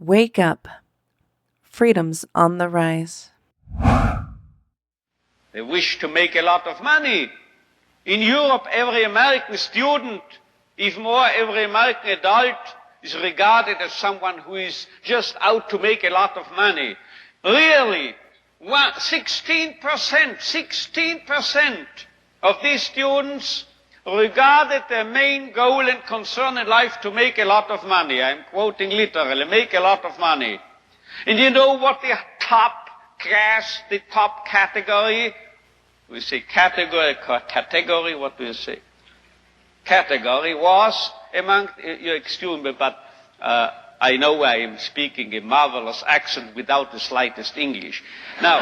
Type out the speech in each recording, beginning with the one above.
Wake up. Freedom's on the rise. They wish to make a lot of money. In Europe, every American student, even more every American adult, is regarded as someone who is just out to make a lot of money. Really, 16% of these students regarded their main goal and concern in life to make a lot of money. I'm quoting literally, make a lot of money. And you know what the top class, the top category, we say category, what do you say? Category was among, you excuse me, but I know I am speaking a marvelous accent without the slightest English. Now,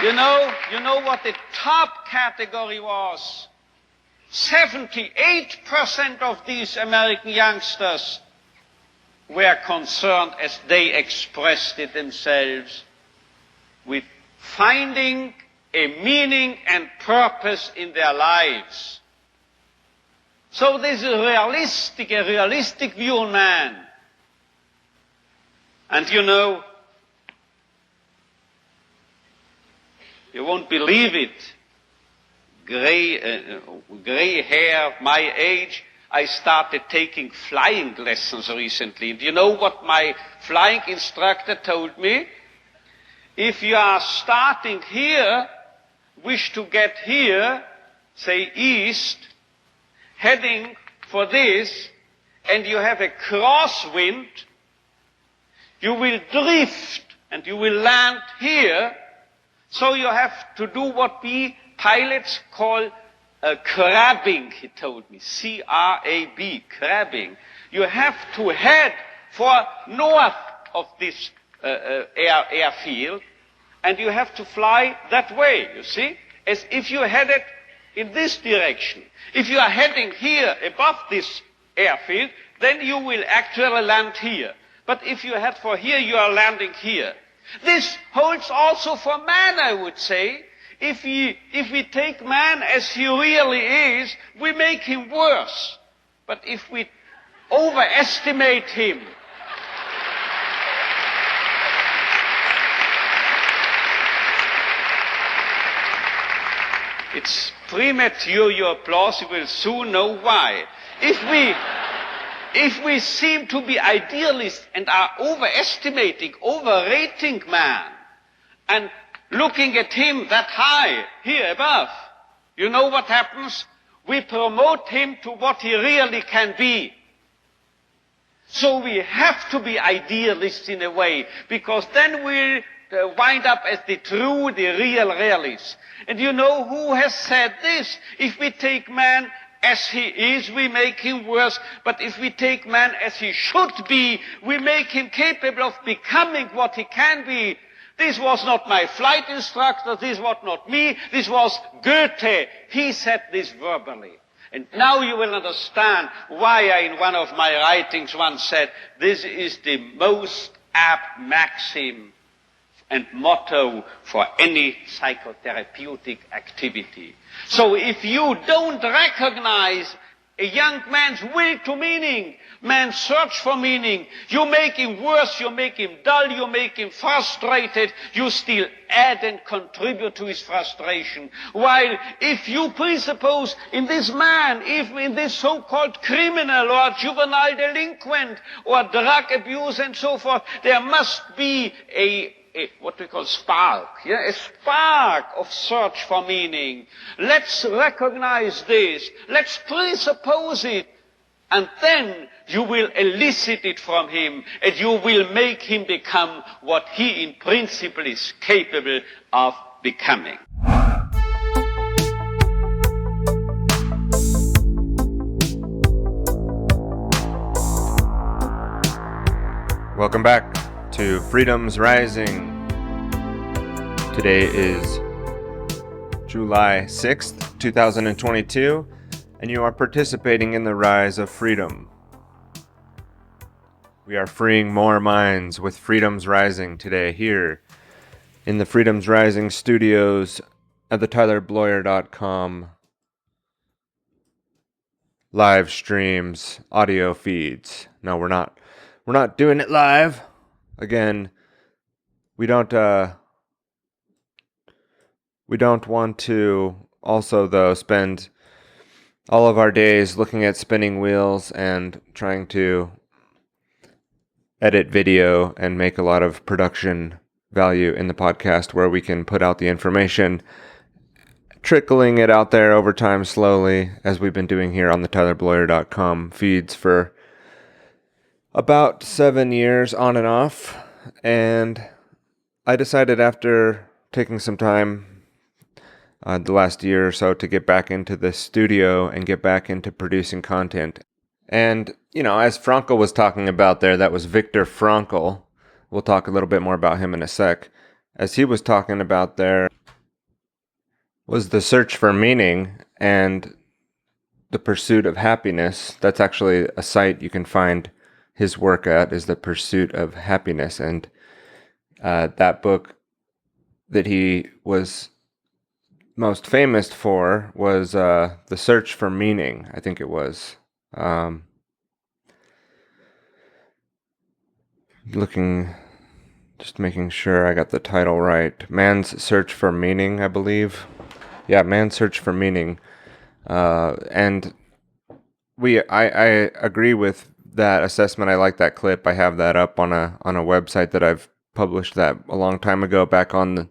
you know what the top category was? 78% of these American youngsters were concerned, as they expressed it themselves, with finding a meaning and purpose in their lives. So this is a realistic view on man. And you know, you won't believe it, gray hair, my age, I started taking flying lessons recently. Do you know what my flying instructor told me? If you are starting here, wish to get here, say east, heading for this, and you have a crosswind, you will drift and you will land here. So you have to do what we pilots call crabbing, he told me. C-R-A-B, crabbing. You have to head for north of this airfield, and you have to fly that way, you see, as if you headed in this direction. If you are heading here above this airfield, then you will actually land here. But if you head for here, you are landing here. This holds also for man, I would say. If we take man as he really is, we make him worse. But if we overestimate him, it's premature, your applause, you will soon know why. If we seem to be idealists and are overestimating, overrating man, and looking at him that high, here above, you know what happens? We promote him to what he really can be. So we have to be idealists in a way, because then we'll wind up as the real realists. And you know who has said this? If we take man as he is, we make him worse. But if we take man as he should be, we make him capable of becoming what he can be. This was not my flight instructor, this was not me, this was Goethe. He said this verbally. And now you will understand why I, in one of my writings, once said, this is the most apt maxim and motto for any psychotherapeutic activity. So if you don't recognize a young man's will to meaning, man's search for meaning, you make him worse, you make him dull, you make him frustrated, you still add and contribute to his frustration. While if you presuppose in this man, even in this so-called criminal or juvenile delinquent or drug abuse and so forth, there must be a what we call spark, a spark of search for meaning. Let's recognize this. Let's presuppose it. And then you will elicit it from him, and you will make him become what he in principle is capable of becoming. Welcome back to Freedom's Rising. Today is July 6th, 2022, and you are participating in the rise of freedom. We are freeing more minds with Freedom's Rising today here in the Freedom's Rising studios at the tylerbloyer.com live streams, audio feeds. No, we're not. We're not doing it live. Again, we don't want to also though spend all of our days looking at spinning wheels and trying to edit video and make a lot of production value in the podcast where we can put out the information, trickling it out there over time slowly, as we've been doing here on the tylerbloyer.com feeds for about 7 years on and off. And I decided after taking some time the last year or so to get back into the studio and get back into producing content. And, as Frankl was talking about there, that was Viktor Frankl. We'll talk a little bit more about him in a sec. As he was talking about there was the search for meaning and the pursuit of happiness. That's actually a site you can find his work at, is The Pursuit of Happiness. And that book that he was most famous for was The Search for Meaning, I think it was. Just making sure I got the title right. Man's Search for Meaning, I believe. Yeah, Man's Search for Meaning. And I agree with that assessment. I like that clip. I have that up on a website that I've published that a long time ago, back on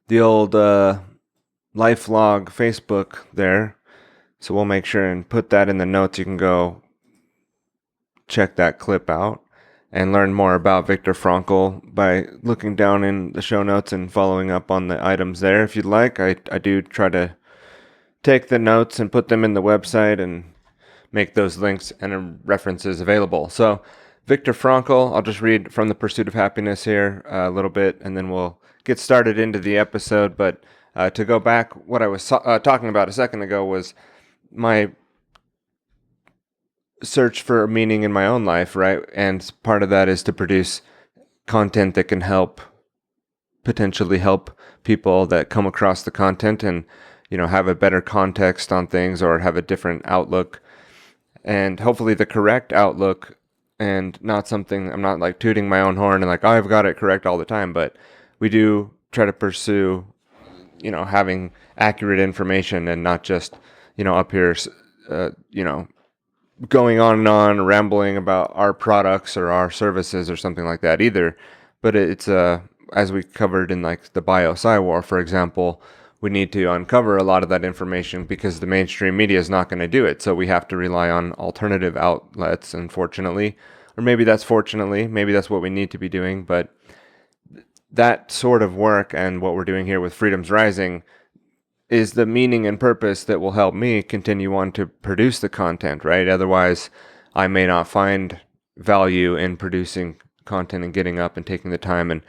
the old LifeLog Facebook there. So we'll make sure and put that in the notes. You can go check that clip out and learn more about Viktor Frankl by looking down in the show notes and following up on the items there if you'd like. I do try to take the notes and put them in the website and make those links and references available. So Viktor Frankl, I'll just read from The Pursuit of Happiness here a little bit, and then we'll get started into the episode. But to go back, what I was talking about a second ago was my search for meaning in my own life, right? And part of that is to produce content that can potentially help people that come across the content and, have a better context on things or have a different outlook, and hopefully the correct outlook, and not something, I'm not like tooting my own horn and like, I've got it correct all the time, but we do try to pursue, having accurate information and not just, up here, going on and on, rambling about our products or our services or something like that either. But it's, as we covered in like the Bio-Sci War, for example, we need to uncover a lot of that information because the mainstream media is not going to do it. So we have to rely on alternative outlets, unfortunately. Or maybe that's fortunately, maybe that's what we need to be doing. But that sort of work and what we're doing here with Freedom's Rising is the meaning and purpose that will help me continue on to produce the content, right? Otherwise, I may not find value in producing content and getting up and taking the time and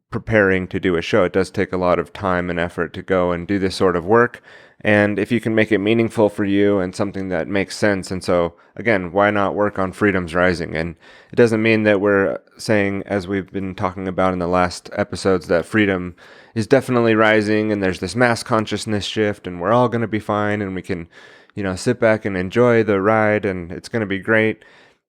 preparing to do a show. It does take a lot of time and effort to go and do this sort of work. And if you can make it meaningful for you and something that makes sense, and so again, why not work on Freedom's Rising? And it doesn't mean that we're saying, as we've been talking about in the last episodes, that freedom is definitely rising and there's this mass consciousness shift and we're all going to be fine and we can, sit back and enjoy the ride and it's going to be great.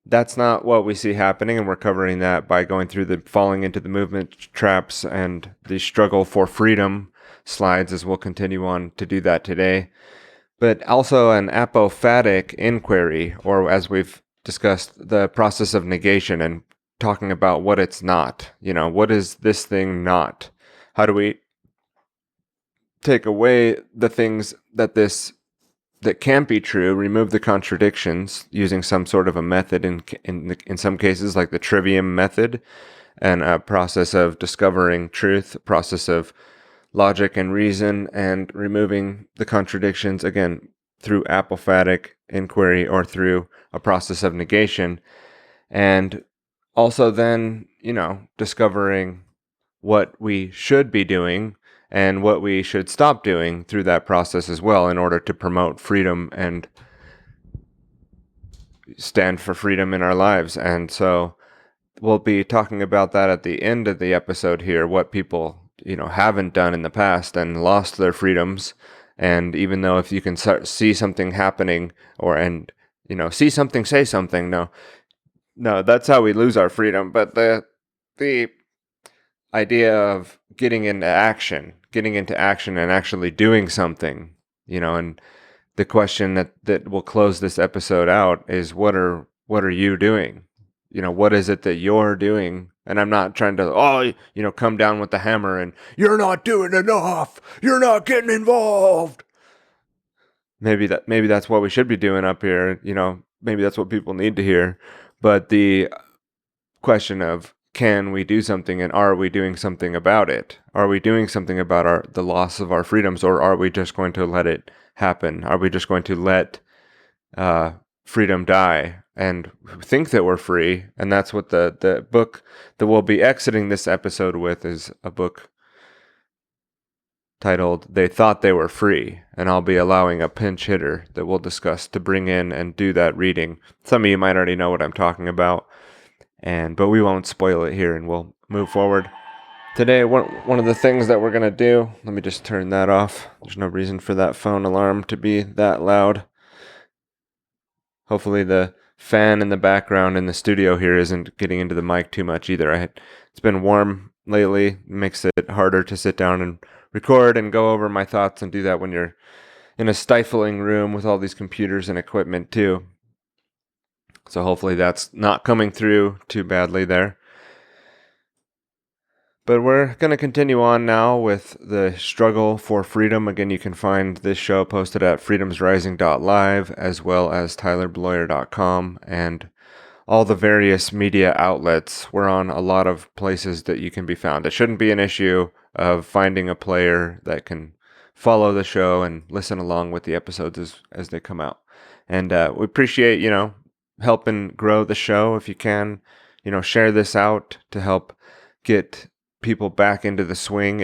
That's not what we see happening, and we're covering that by going through the falling into the movement traps and the struggle for freedom slides, as we'll continue on to do that today. But also an apophatic inquiry, or as we've discussed, the process of negation and talking about what it's not. What is this thing not? How do we take away the things that can't be true, remove the contradictions using some sort of a method in some cases, like the trivium method, and a process of discovering truth, a process of logic and reason, and removing the contradictions, again, through apophatic inquiry or through a process of negation. And also then, discovering what we should be doing and what we should stop doing through that process as well, in order to promote freedom and stand for freedom in our lives. And so we'll be talking about that at the end of the episode here, what people, haven't done in the past and lost their freedoms. And even though if you can see something happening and see something, say something. No, that's how we lose our freedom. But the idea of getting into action and actually doing something, and the question that will close this episode out is what are you doing? What is it that you're doing? And I'm not trying to come down with the hammer and you're not doing enough. You're not getting involved. Maybe that's what we should be doing up here, maybe that's what people need to hear. But the question of can we do something, and are we doing something about it? Are we doing something about the loss of our freedoms, or are we just going to let it happen? Are we just going to let freedom die and think that we're free? And that's what the book that we'll be exiting this episode with is a book titled They Thought They Were Free, and I'll be allowing a pinch hitter that we'll discuss to bring in and do that reading. Some of you might already know what I'm talking about, but we won't spoil it here, and we'll move forward. Today, one of the things that we're going to do, let me just turn that off. There's no reason for that phone alarm to be that loud. Hopefully the fan in the background in the studio here isn't getting into the mic too much either. It's been warm lately. It makes it harder to sit down and record and go over my thoughts and do that when you're in a stifling room with all these computers and equipment too. So hopefully that's not coming through too badly there. But we're going to continue on now with the struggle for freedom. Again, you can find this show posted at freedomsrising.live as well as tylerbloyer.com and all the various media outlets. We're on a lot of places that you can be found. It shouldn't be an issue of finding a player that can follow the show and listen along with the episodes as they come out. And we appreciate, helping grow the show. If you can, share this out to help get people back into the swing.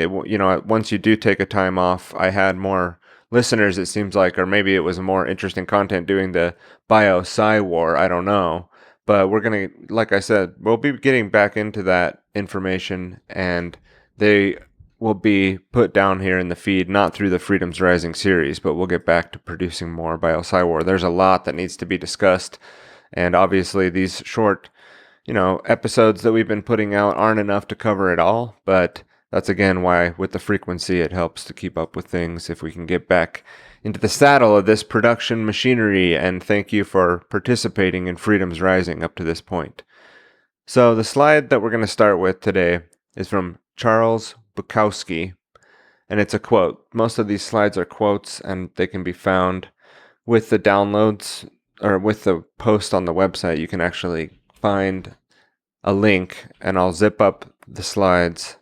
Once you do take a time off, I had more listeners, it seems like, or maybe it was more interesting content doing the bio-sci war. I don't know. But we're going to, like I said, we'll be getting back into that information, and they will be put down here in the feed, not through the Freedoms Rising series, but we'll get back to producing more bio-sci war. There's a lot that needs to be discussed, and obviously these short episodes that we've been putting out aren't enough to cover it all, but that's again why with the frequency it helps to keep up with things if we can get back into the saddle of this production machinery. And thank you for participating in Freedoms Rising up to this point. So the slide that we're going to start with today is from Charles Bukowski, and it's a quote. Most of these slides are quotes, and they can be found with the downloads or with the post on the website. You can actually find a link, and I'll zip up the slides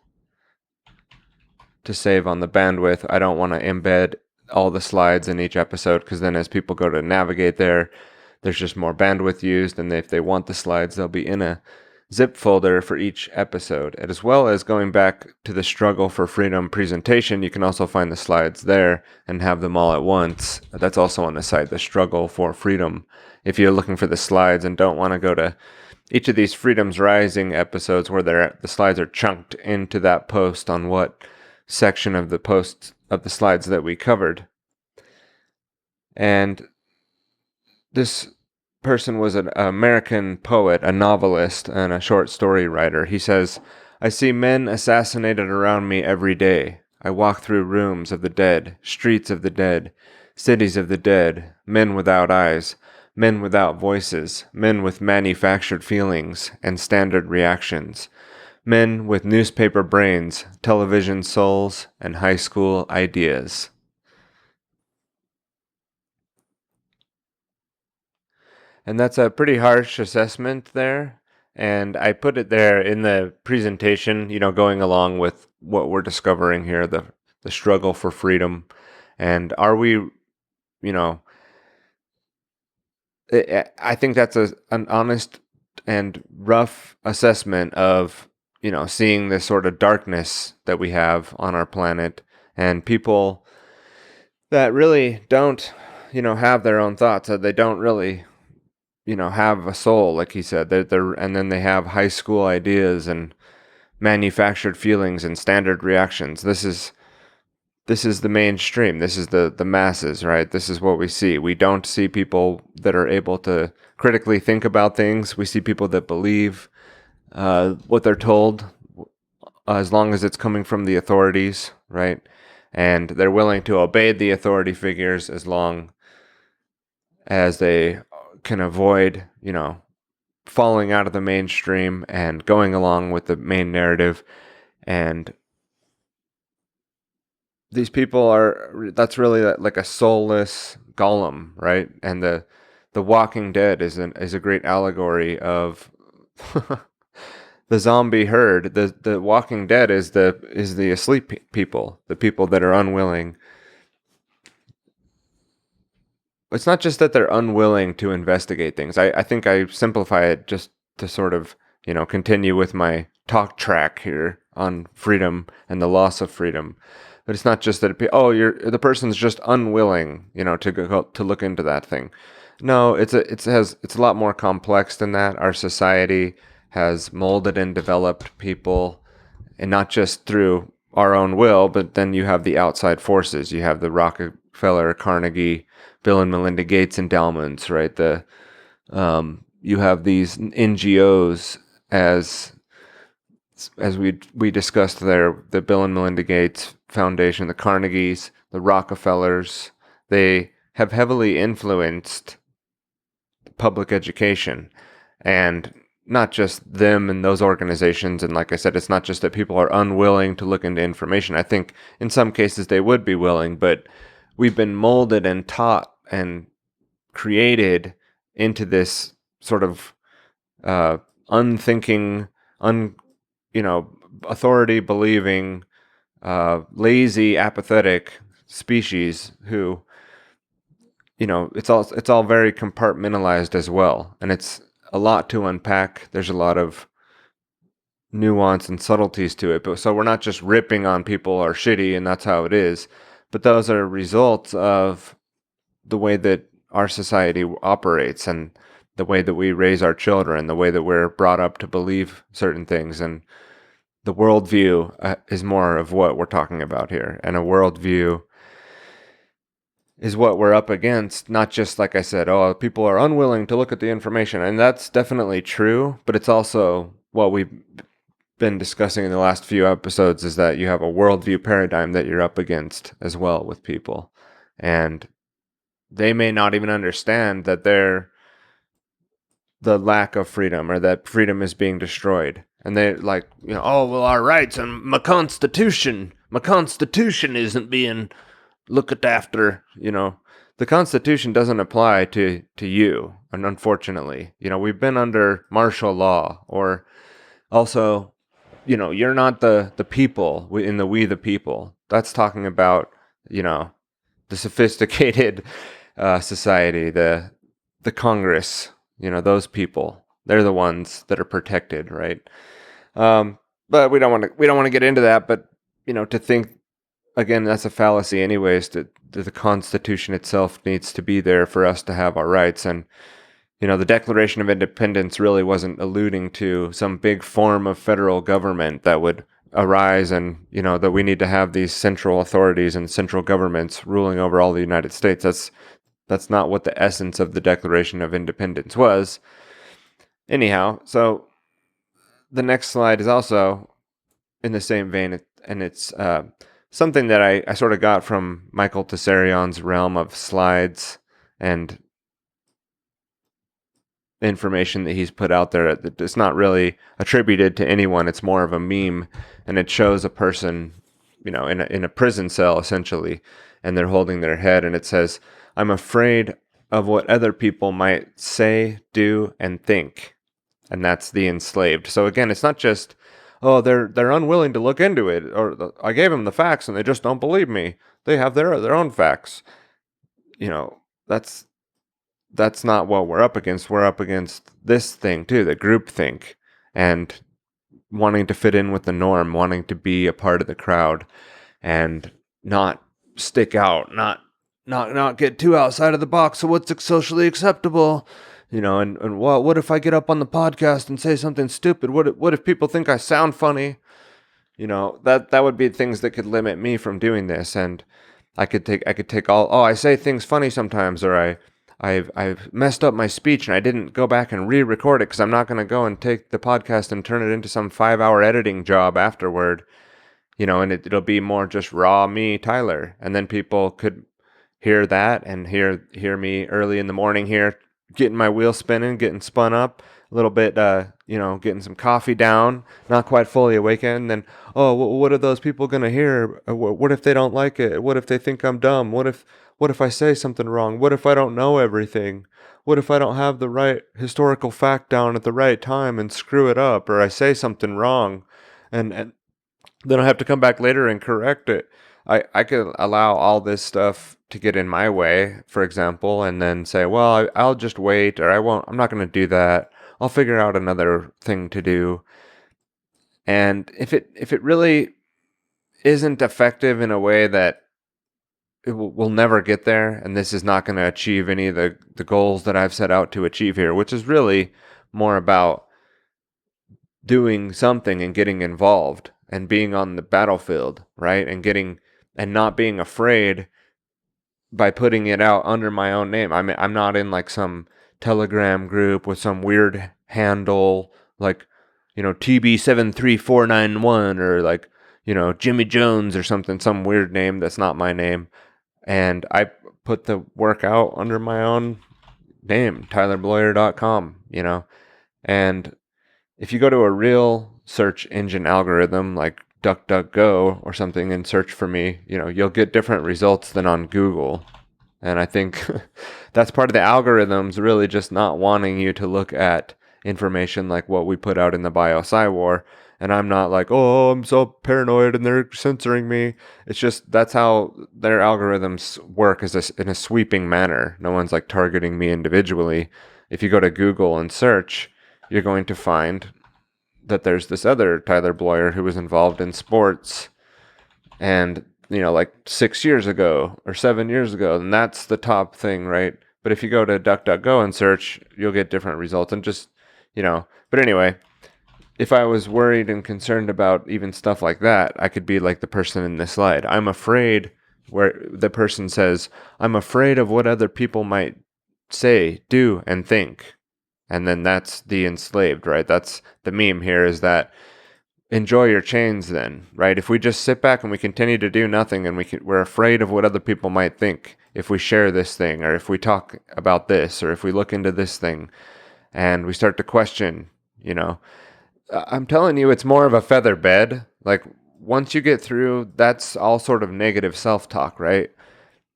to save on the bandwidth. I don't want to embed all the slides in each episode, because then as people go to navigate there's just more bandwidth used, and if they want the slides, they'll be in a zip folder for each episode. And as well as going back to the Struggle for Freedom presentation, you can also find the slides there and have them all at once. That's also on the site, the Struggle for Freedom. If you're looking for the slides and don't want to go to each of these Freedoms Rising episodes where the slides are chunked into that post on what section of the post of the slides that we covered. And this person was an American poet, a novelist, and a short story writer. He says, "I see men assassinated around me every day. I walk through rooms of the dead, streets of the dead, cities of the dead, men without eyes, men without voices, men with manufactured feelings and standard reactions, men with newspaper brains, television souls, and high school ideas." And that's a pretty harsh assessment there. And I put it there in the presentation, going along with what we're discovering here, the struggle for freedom. And are we, I think that's an honest and rough assessment of, seeing this sort of darkness that we have on our planet, and people that really don't, have their own thoughts, that they don't really, have a soul, like he said. And then they have high school ideas and manufactured feelings and standard reactions. This is this is the mainstream. This is the masses, right? This is what we see. We don't see people that are able to critically think about things. We see people that believe what they're told, as long as it's coming from the authorities, right? And they're willing to obey the authority figures as long as they can avoid, falling out of the mainstream and going along with the main narrative. And these people that's really like a soulless golem, right? And the Walking Dead is a great allegory of the zombie herd. The Walking Dead is the asleep people, the people that are unwilling. It's not just that they're unwilling to investigate things. I think I simplify it just to sort of, continue with my talk track here on freedom and the loss of freedom. But it's not just that the person's just unwilling, to go to look into that thing. No, it's a lot more complex than that. Our society has molded and developed people, and not just through our own will, but then you have the outside forces. You have the Rockefeller, Carnegie, Bill and Melinda Gates endowments, right? You have these NGOs as we discussed there, the Bill and Melinda Gates Foundation, the Carnegies, the Rockefellers. They have heavily influenced public education, and not just them and those organizations. And like I said, it's not just that people are unwilling to look into information. I think in some cases they would be willing, but we've been molded and taught and created into this sort of unthinking, authority believing, lazy, apathetic species who, it's all very compartmentalized as well, and it's a lot to unpack. There's a lot of nuance and subtleties to it. But so we're not just ripping on people are shitty and that's how it is, but those are results of the way that our society operates and the way that we raise our children, the way that we're brought up to believe certain things. And the worldview is more of what we're talking about here. And a worldview is what we're up against, not just, like I said, people are unwilling to look at the information. And that's definitely true, but it's also what we've been discussing in the last few episodes, is that you have a worldview paradigm that you're up against as well with people. And they may not even understand that they're the lack of freedom, or that freedom is being destroyed. And they're like, our rights and my constitution isn't being looked after. The Constitution doesn't apply to you, and unfortunately, we've been under martial law, or also, you're not the people in the We the People. That's talking about, the sophisticated society, the Congress, those people. They're the ones that are protected, right? But we don't want to get into that. But to think, again, that's a fallacy, anyways. That the Constitution itself needs to be there for us to have our rights. And the Declaration of Independence really wasn't alluding to some big form of federal government that would arise, and that we need to have these central authorities and central governments ruling over all the United States. That's not what the essence of the Declaration of Independence was. Anyhow, so the next slide is also in the same vein, and it's something that I sort of got from Michael Tessarion's realm of slides and information that he's put out there. It's not really attributed to anyone. It's more of a meme, and it shows a person, in a prison cell essentially, and they're holding their head, and it says, "I'm afraid of what other people might say, do, and think." And that's the enslaved. So again, it's not just, they're unwilling to look into it, or I gave them the facts and they just don't believe me. They have their own facts. That's not what we're up against. We're up against this thing too, the groupthink, and wanting to fit in with the norm, wanting to be a part of the crowd, and not stick out, not get too outside of the box of what's socially acceptable. And what if I get up on the podcast and say something stupid? What if people think I sound funny? That would be things that could limit me from doing this. And I could take all, oh, I say things funny sometimes, or I've messed up my speech and I didn't go back and re-record it because I'm not going to go and take the podcast and turn it into some 5-hour editing job afterward, and it'll be more just raw me, Tyler. And then people could hear that and hear me early in the morning here, getting my wheel spinning, getting spun up a little bit, getting some coffee down, not quite fully awake, and then, oh, what are those people gonna hear? What if they don't like it? What if they think I'm dumb? What if I say something wrong? What if I don't know everything? What if I don't have the right historical fact down at the right time and screw it up, or I say something wrong, and then I have to come back later and correct it. I could allow all this stuff to get in my way, for example, and then say, well, I'll just wait, or I won't. I'm not going to do that. I'll figure out another thing to do. And if it really isn't effective in a way that we'll never get there, and this is not going to achieve any of the goals that I've set out to achieve here, which is really more about doing something and getting involved and being on the battlefield, right? And not being afraid by putting it out under my own name. I'm not in like some Telegram group with some weird handle like, TB73491 or like, Jimmy Jones or something, some weird name that's not my name. And I put the work out under my own name, tylerbloyer.com, and if you go to a real search engine algorithm like DuckDuckGo or something and search for me, you'll get different results than on Google. And I think that's part of the algorithms really just not wanting you to look at information like what we put out in the Bio-Sci War. And I'm not like, oh, I'm so paranoid and they're censoring me. It's just that's how their algorithms work, is in a sweeping manner. No one's like targeting me individually. If you go to Google and search, you're going to find that there's this other Tyler Bloyer who was involved in sports and, like 6 years ago or 7 years ago, and that's the top thing, right? But if you go to DuckDuckGo and search, you'll get different results and just, but anyway, if I was worried and concerned about even stuff like that, I could be like the person in this slide. I'm afraid, where the person says, I'm afraid of what other people might say, do, and think. And then that's the enslaved, right? That's the meme here, is that enjoy your chains then, right? If we just sit back and we continue to do nothing and we're afraid of what other people might think if we share this thing, or if we talk about this, or if we look into this thing and we start to question, I'm telling you, it's more of a feather bed. Like once you get through, that's all sort of negative self-talk, right?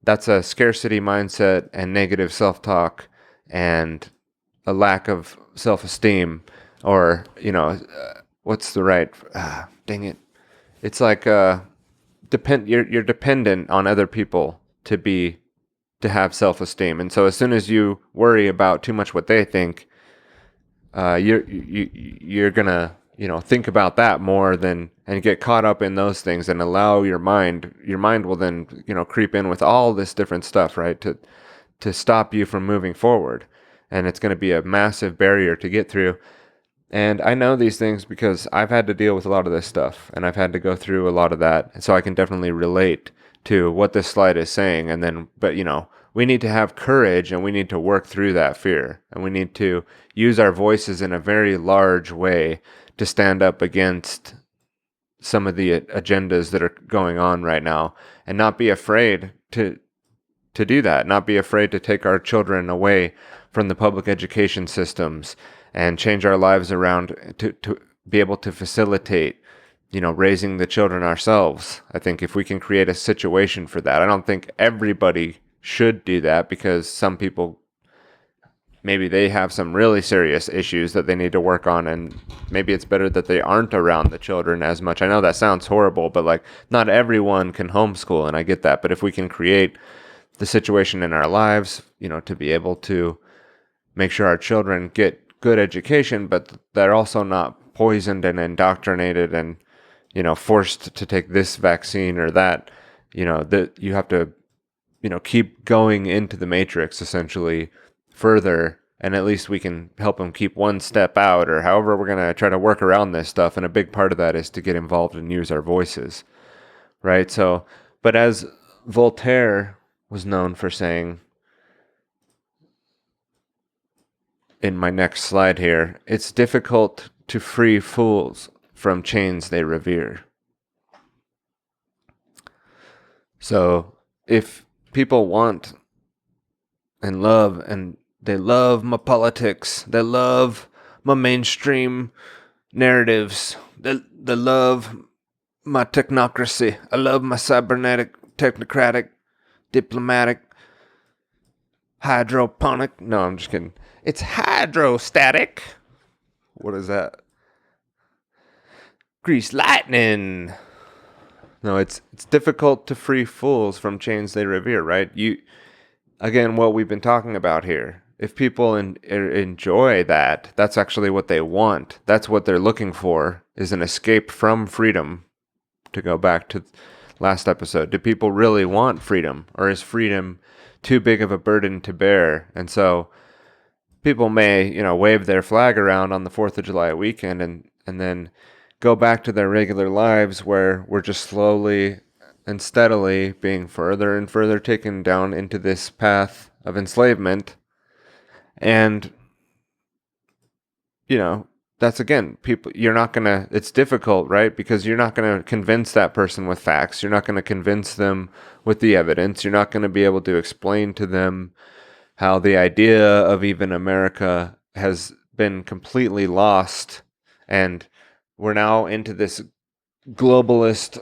That's a scarcity mindset and negative self-talk and a lack of self-esteem, or what's the right dang it, it's like you're dependent on other people to have self-esteem. And so as soon as you worry about too much what they think, you're gonna think about that more than, and get caught up in those things and allow your mind will then creep in with all this different stuff, right, to stop you from moving forward. And it's going to be a massive barrier to get through. And I know these things because I've had to deal with a lot of this stuff, and I've had to go through a lot of that. And so I can definitely relate to what this slide is saying. And then, but we need to have courage, and we need to work through that fear, and we need to use our voices in a very large way to stand up against some of the agendas that are going on right now, and not be afraid to do that, not be afraid to take our children away from the public education systems and change our lives around to be able to facilitate, raising the children ourselves. I think if we can create a situation for that, I don't think everybody should do that, because some people, maybe they have some really serious issues that they need to work on, and maybe it's better that they aren't around the children as much. I know that sounds horrible, but like not everyone can homeschool, and I get that. But if we can create the situation in our lives, to be able to make sure our children get good education, but they're also not poisoned and indoctrinated and, forced to take this vaccine or that, that you have to, keep going into the matrix essentially further and at least we can help them keep one step out, or however we're going to try to work around this stuff. And a big part of that is to get involved and use our voices, right? So, but as Voltaire was known for saying, in my next slide here, it's difficult to free fools from chains they revere. So if people want and they love my politics, they love my mainstream narratives, they love my technocracy, I love my cybernetic, technocratic, diplomatic, hydroponic. No, I'm just kidding. It's hydrostatic. What is that? Grease lightning. No, it's difficult to free fools from chains they revere, right? Again, what we've been talking about here. If people enjoy that, that's actually what they want. That's what they're looking for, is an escape from freedom. To go back to last episode, do people really want freedom, or is freedom too big of a burden to bear? And so people may, wave their flag around on the 4th of July weekend and then go back to their regular lives, where we're just slowly and steadily being further and further taken down into this path of enslavement. And, that's, again, people, it's difficult, right? Because you're not going to convince that person with facts. You're not going to convince them with the evidence. You're not going to be able to explain to them how the idea of even America has been completely lost, and we're now into this globalist,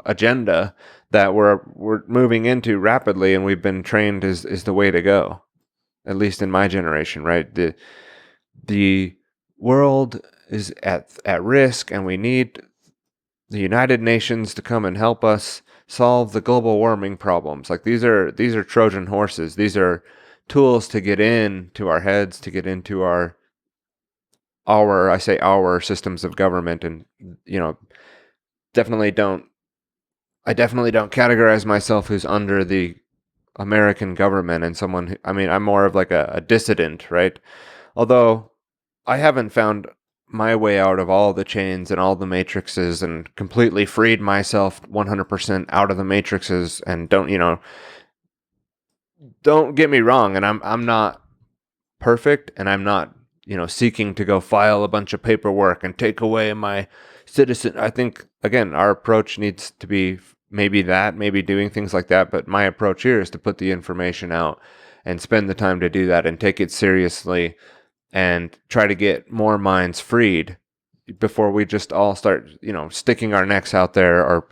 agenda that we're moving into rapidly, and we've been trained is the way to go. At least in my generation, right? The world is at risk, and we need the United Nations to come and help us solve the global warming problems. Like, these are Trojan horses. These are tools to get into our heads, to get into our systems of government. And I definitely don't categorize myself who's under the American government and someone I'm more of like a dissident, right? Although I haven't found my way out of all the chains and all the matrices and completely freed myself 100% out of the matrices. And don't get me wrong, and I'm not perfect, and I'm not seeking to go file a bunch of paperwork and take away my citizen. I think, again, our approach needs to be maybe doing things like that, but my approach here is to put the information out and spend the time to do that and take it seriously and try to get more minds freed before we just all start, sticking our necks out there, or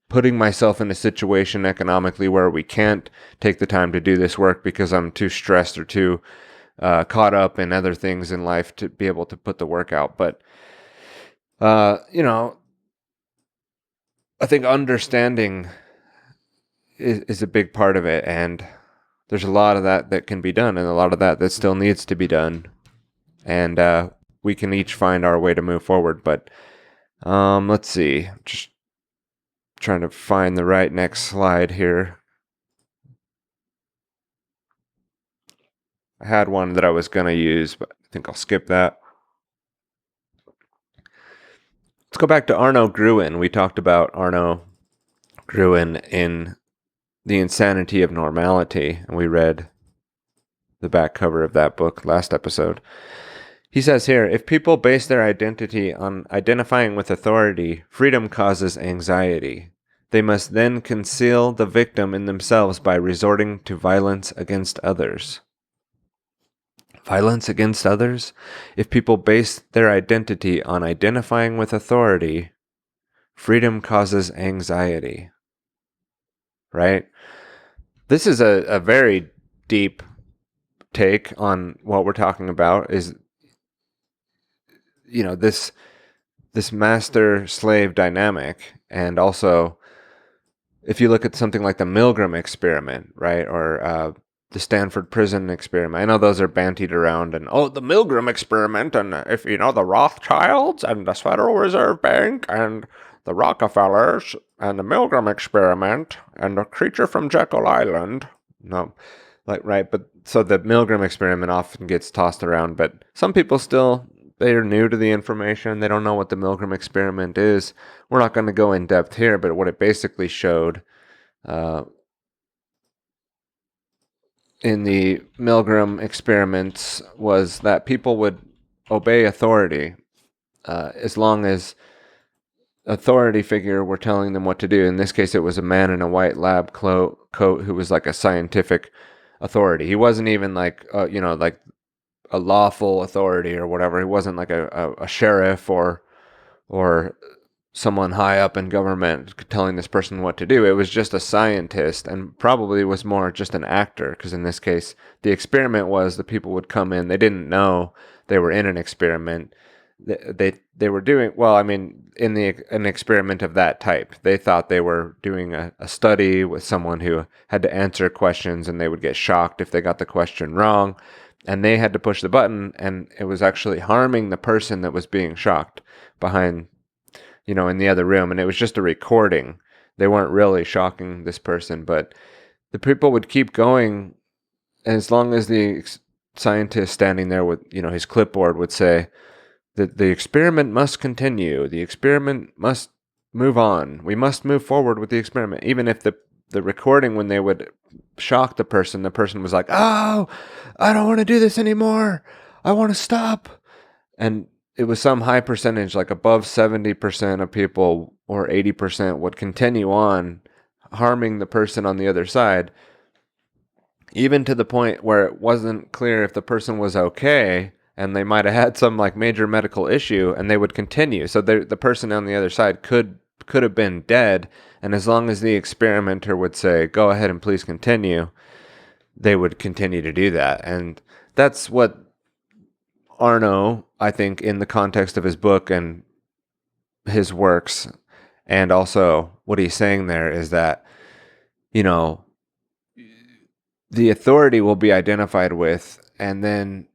putting myself in a situation economically where we can't take the time to do this work because I'm too stressed or too caught up in other things in life to be able to put the work out. But, I think understanding is a big part of it, and there's a lot of that can be done, and a lot of that still needs to be done. And we can each find our way to move forward. But let's see. Just trying to find the right next slide here. I had one that I was going to use, but I think I'll skip that. Let's go back to Arno Gruen. We talked about Arno Gruen in The Insanity of Normality, and we read the back cover of that book last episode. He says here, if people base their identity on identifying with authority, freedom causes anxiety. They must then conceal the victim in themselves by resorting to violence against others. Violence against others? If people base their identity on identifying with authority, freedom causes anxiety. Right? This is a very deep take on what we're talking about, is this master-slave dynamic. And also, if you look at something like the Milgram experiment, right, or the Stanford prison experiment, I know those are bantied around, and the Milgram experiment, and if the Rothschilds and the Federal Reserve Bank and the Rockefellers and the Milgram experiment and the creature from Jekyll Island. No, Like, right, but so the Milgram experiment often gets tossed around, but some people still, they are new to the information. They don't know what the Milgram experiment is. We're not going to go in depth here, but what it basically showed uh, in the Milgram experiments was that people would obey authority as long as authority figure were telling them what to do. In this case, it was a man in a white lab coat who was like a scientific authority. He wasn't even like, like a lawful authority or whatever. He wasn't like a sheriff or someone high up in government telling this person what to do. It was just a scientist, and probably was more just an actor, because in this case, the experiment was the people would come in. They didn't know they were in an experiment. They were doing well. I mean, in an experiment of that type, they thought they were doing a study with someone who had to answer questions, and they would get shocked if they got the question wrong, and they had to push the button, and it was actually harming the person that was being shocked behind, in the other room, and it was just a recording. They weren't really shocking this person, but the people would keep going as long as the scientist standing there with, his clipboard would say that the experiment must continue. The experiment must move on. We must move forward with the experiment. Even if the recording, when they would shock the person was like, "Oh, I don't want to do this anymore. I want to stop." And it was some high percentage, like above 70% of people or 80% would continue on harming the person on the other side, even to the point where it wasn't clear if the person was okay, and they might have had some like major medical issue, and they would continue. So the person on the other side could have been dead, and as long as the experimenter would say, "Go ahead and please continue," they would continue to do that. And that's what Arno, I think, in the context of his book and his works, and also what he's saying there is that, you know, the authority will be identified with, and then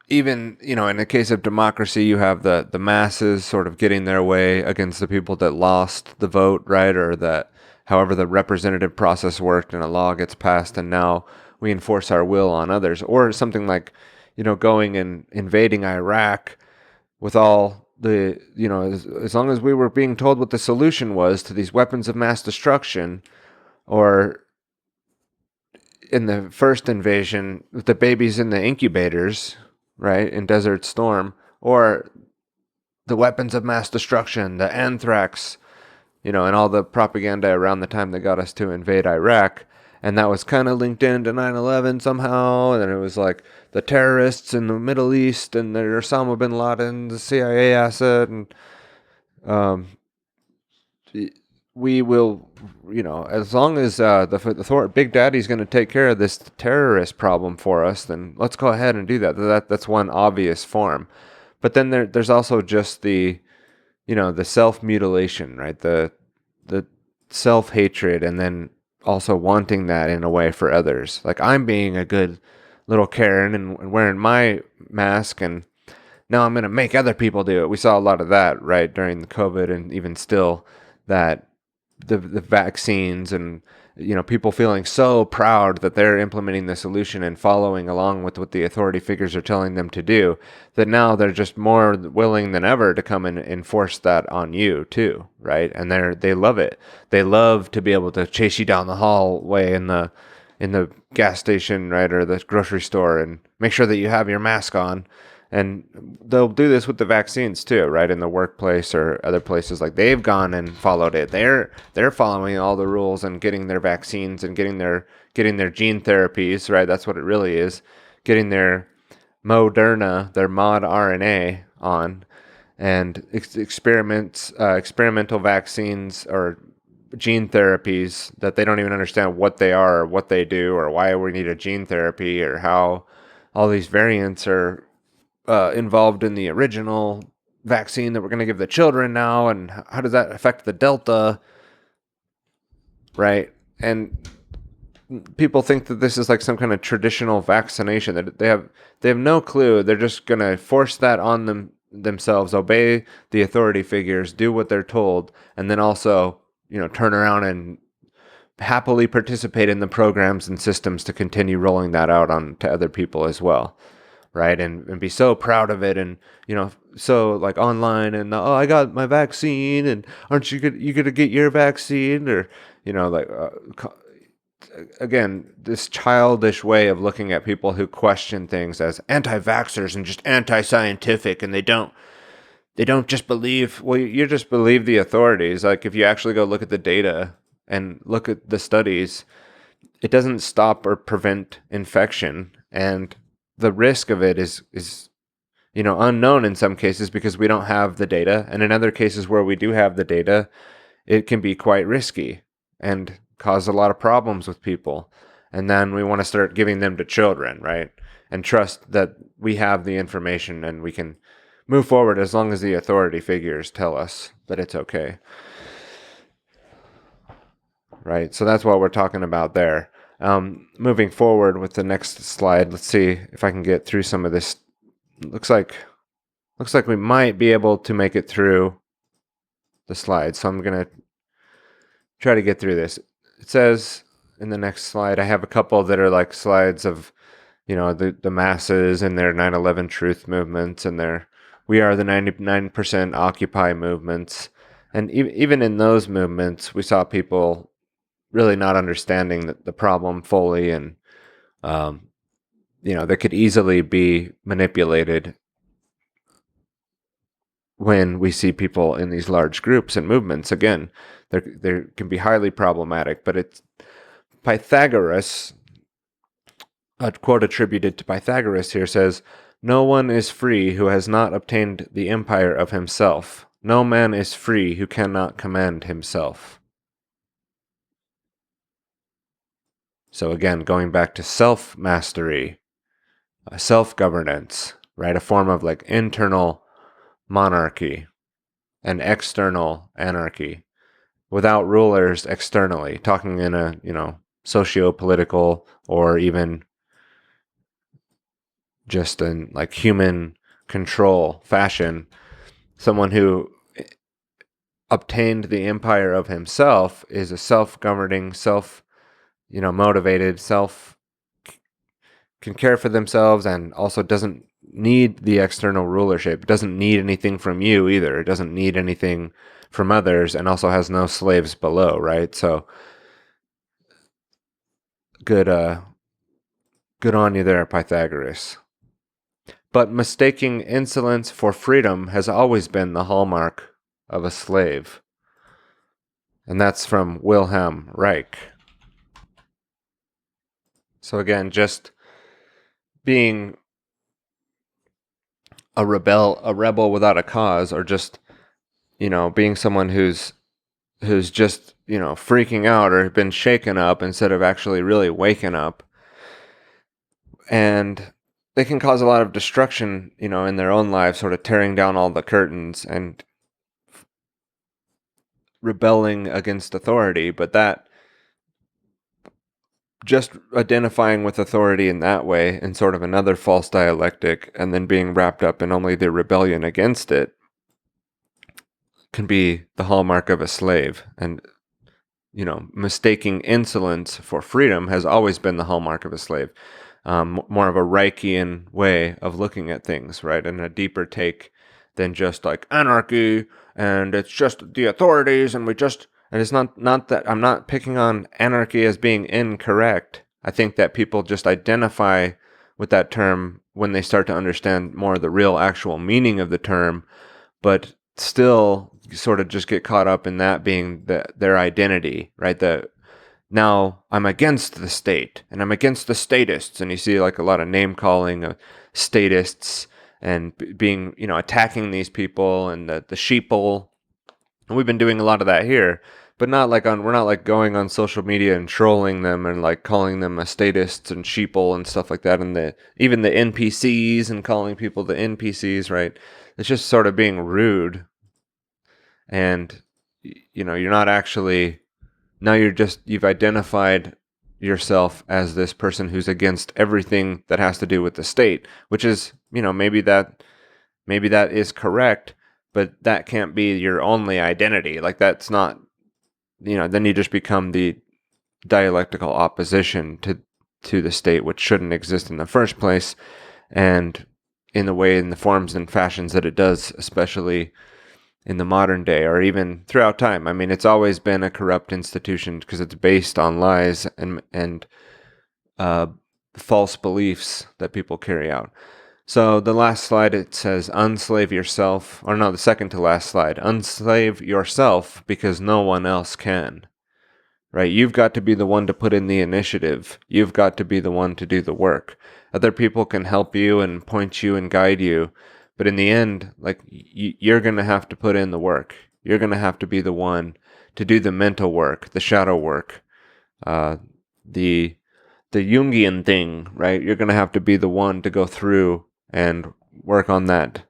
even, in the case of democracy, you have the masses sort of getting their way against the people that lost the vote, right? Or that however the representative process worked and a law gets passed, and now we enforce our will on others. Or something like, going and invading Iraq with all the, as long as we were being told what the solution was to these weapons of mass destruction, or in the first invasion, with the babies in the incubators, right, in Desert Storm, or the weapons of mass destruction, the anthrax, and all the propaganda around the time that got us to invade Iraq. And that was kind of linked into 9/11 somehow. And then it was like the terrorists in the Middle East, and the Osama bin Laden, the CIA asset, and um, we will, as long as the Big Daddy's going to take care of this terrorist problem for us, then let's go ahead and do that. That's one obvious form. But then there's also just the, the self-mutilation, right? The self-hatred, and then also wanting that in a way for others. Like, I'm being a good little Karen and wearing my mask, and now I'm going to make other people do it. We saw a lot of that, right, during the COVID, and even still, that the vaccines, and people feeling so proud that they're implementing the solution and following along with what the authority figures are telling them to do, that now they're just more willing than ever to come and enforce that on you too, right? And they love it. They love to be able to chase you down the hallway in the gas station, right, or the grocery store, and make sure that you have your mask on. And they'll do this with the vaccines too, right? In the workplace or other places, like they've gone and followed it. They're following all the rules and getting their vaccines and getting their gene therapies, right? That's what it really is. Getting their Moderna, their mod RNA on, and experimental vaccines or gene therapies that they don't even understand what they are or what they do or why we need a gene therapy, or how all these variants are involved in the original vaccine that we're going to give the children now, and how does that affect the Delta, right? And people think that this is like some kind of traditional vaccination, that they have no clue. They're just going to force that on themselves, obey the authority figures, do what they're told, and then also, turn around and happily participate in the programs and systems to continue rolling that out on to other people as well, right? And be so proud of it, and so like online, and oh, I got my vaccine, and aren't you gonna get your vaccine, or like again, this childish way of looking at people who question things as anti-vaxxers and just anti-scientific, and they don't just believe, well, you just believe the authorities. Like, if you actually go look at the data and look at the studies, it doesn't stop or prevent infection, and the risk of it is unknown in some cases because we don't have the data, and in other cases where we do have the data, it can be quite risky and cause a lot of problems with people. And then we want to start giving them to children, right? And trust that we have the information and we can move forward as long as the authority figures tell us that it's okay. Right? So that's what we're talking about there. Moving forward with the next slide, let's see if I can get through some of this. Looks like we might be able to make it through the slides. So I'm going to try to get through this. It says in the next slide, I have a couple that are like slides of, the masses and their 9/11 truth movements and their We Are the 99% Occupy movements. And even in those movements, we saw people really not understanding the problem fully, and, that could easily be manipulated when we see people in these large groups and movements. Again, there can be highly problematic, but it's Pythagoras, a quote attributed to Pythagoras here says, "No one is free who has not obtained the empire of himself. No man is free who cannot command himself." So again, going back to self-mastery, self-governance, right? A form of like internal monarchy and external anarchy, without rulers externally, talking in a, socio-political or even just in like human control fashion. Someone who obtained the empire of himself is a self-governing, motivated, can care for themselves, and also doesn't need the external rulership. It doesn't need anything from you either. It doesn't need anything from others, and also has no slaves below, right? So good on you there, Pythagoras. But mistaking insolence for freedom has always been the hallmark of a slave. And that's from Wilhelm Reich. So again, just being a rebel without a cause, or just, being someone who's just, freaking out or been shaken up instead of actually really waking up. And they can cause a lot of destruction, in their own lives, sort of tearing down all the curtains and rebelling against authority. But that, just identifying with authority in that way, in sort of another false dialectic, and then being wrapped up in only the rebellion against it, can be the hallmark of a slave. And, mistaking insolence for freedom has always been the hallmark of a slave. More of a Reichian way of looking at things, right? And a deeper take than just like anarchy, and it's just the authorities, and it's not that I'm not picking on anarchy as being incorrect. I think that people just identify with that term when they start to understand more of the real actual meaning of the term, but still sort of just get caught up in that being their identity, right? Now I'm against the state, and I'm against the statists, and you see like a lot of name calling of statists, and being, attacking these people, and the sheeple. And we've been doing a lot of that here, but we're not like going on social media and trolling them and like calling them a statists and sheeple and stuff like that, and even the NPCs, and calling people the NPCs, right? It's just sort of being rude, and you're not actually. Now you've identified yourself as this person who's against everything that has to do with the state, which is, maybe that is correct, but that can't be your only identity. Like, that's not, then you just become the dialectical opposition to the state, which shouldn't exist in the first place, and in the forms and fashions that it does, especially in the modern day or even throughout time. I mean, it's always been a corrupt institution because it's based on lies and false beliefs that people carry out. So the last slide, it says, unslave yourself, or no, the second to last slide, unslave yourself because no one else can. Right? You've got to be the one to put in the initiative. You've got to be the one to do the work. Other people can help you and point you and guide you, but in the end, like, you're going to have to put in the work. You're going to have to be the one to do the mental work, the shadow work, the Jungian thing, right? You're going to have to be the one to go through and work on that.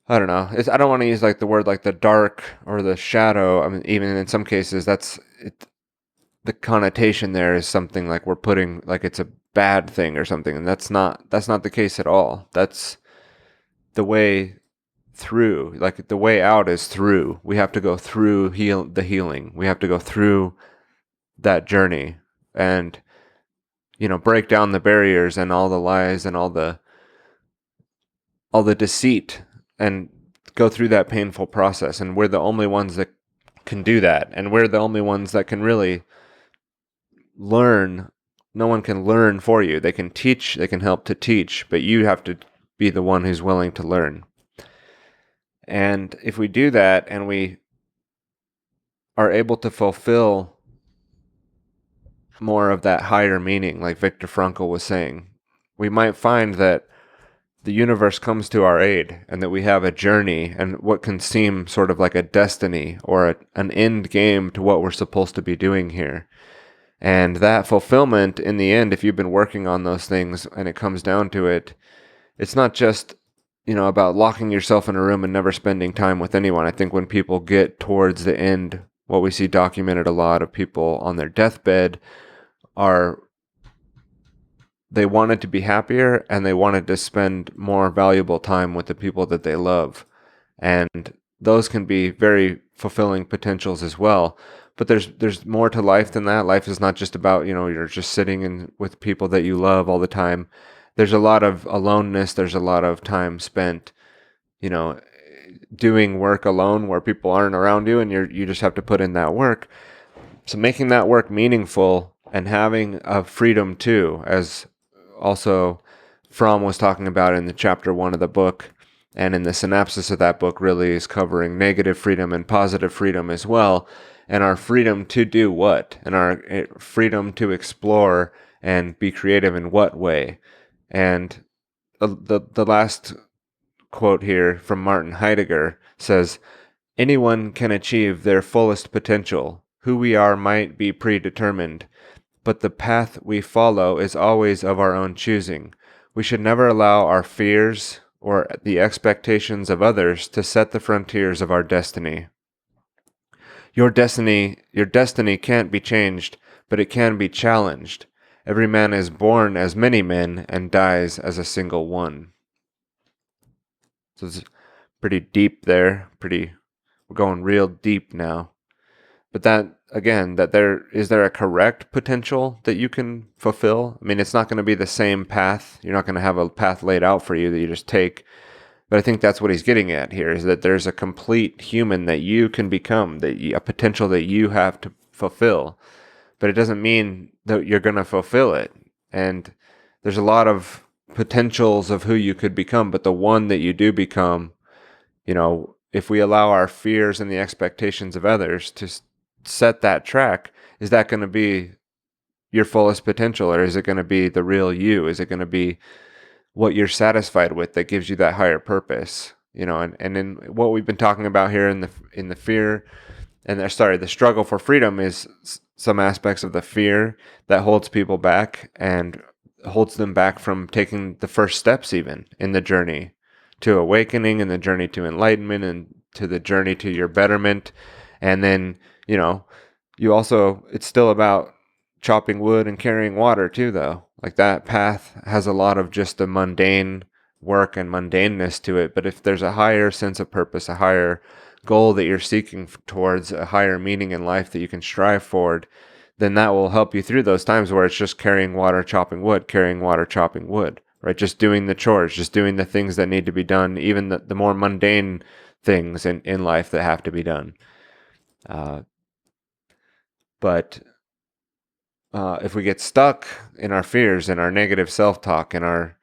I don't know. I don't want to use like the word like the dark or the shadow. I mean, even in some cases, that's it. The connotation there is something like we're putting like it's a bad thing or something, and that's not the case at all. That's the way through. Like the way out is through. We have to go through the healing. We have to go through that journey and break down the barriers and all the lies and all the deceit and go through that painful process. And we're the only ones that can do that. And we're the only ones that can really learn. No one can learn for you. They can teach, they can help to teach, but you have to be the one who's willing to learn. And if we do that and we are able to fulfill more of that higher meaning, like Viktor Frankl was saying, we might find that the universe comes to our aid and that we have a journey and what can seem sort of like a destiny or an end game to what we're supposed to be doing here. And that fulfillment in the end, if you've been working on those things and it comes down to it, it's not just, about locking yourself in a room and never spending time with anyone. I think when people get towards the end, what we see documented a lot of people on their deathbed they wanted to be happier and they wanted to spend more valuable time with the people that they love. And those can be very fulfilling potentials as well. But there's more to life than that. Life is not just about, you're just sitting with people that you love all the time. There's a lot of aloneness. There's a lot of time spent, doing work alone where people aren't around you and you just have to put in that work. So making that work meaningful and having a freedom too, as also Fromm was talking about in the chapter 1 of the book, and in the synopsis of that book really is covering negative freedom and positive freedom as well, and our freedom to do what, and our freedom to explore and be creative in what way. And the last quote here from Martin Heidegger says, anyone can achieve their fullest potential. Who we are might be predetermined, but the path we follow is always of our own choosing. We should never allow our fears or the expectations of others to set the frontiers of our destiny. Your destiny can't be changed, but it can be challenged. Every man is born as many men and dies as a single one. So it's pretty deep there. We're going real deep now. But is there a correct potential that you can fulfill? I mean, it's not going to be the same path. You're not going to have a path laid out for you that you just take. But I think that's what he's getting at here, is that there's a complete human that you can become, a potential that you have to fulfill. But it doesn't mean that you're going to fulfill it. And there's a lot of potentials of who you could become, but the one that you do become, if we allow our fears and the expectations of others to set that track, is that going to be your fullest potential, or is it going to be the real you? Is it going to be what you're satisfied with that gives you that higher purpose? And in what we've been talking about here in the fear and the struggle for freedom is some aspects of the fear that holds people back and holds them back from taking the first steps even in the journey to awakening and the journey to enlightenment and to the journey to your betterment. And then, it's still about chopping wood and carrying water too, though. Like that path has a lot of just the mundane work and mundaneness to it. But if there's a higher sense of purpose, a higher goal that you're seeking towards, a higher meaning in life that you can strive forward, then that will help you through those times where it's just carrying water, chopping wood, right? Just doing the chores, just doing the things that need to be done, even the more mundane things in life that have to be done. But if we get stuck in our fears and our negative self-talk and our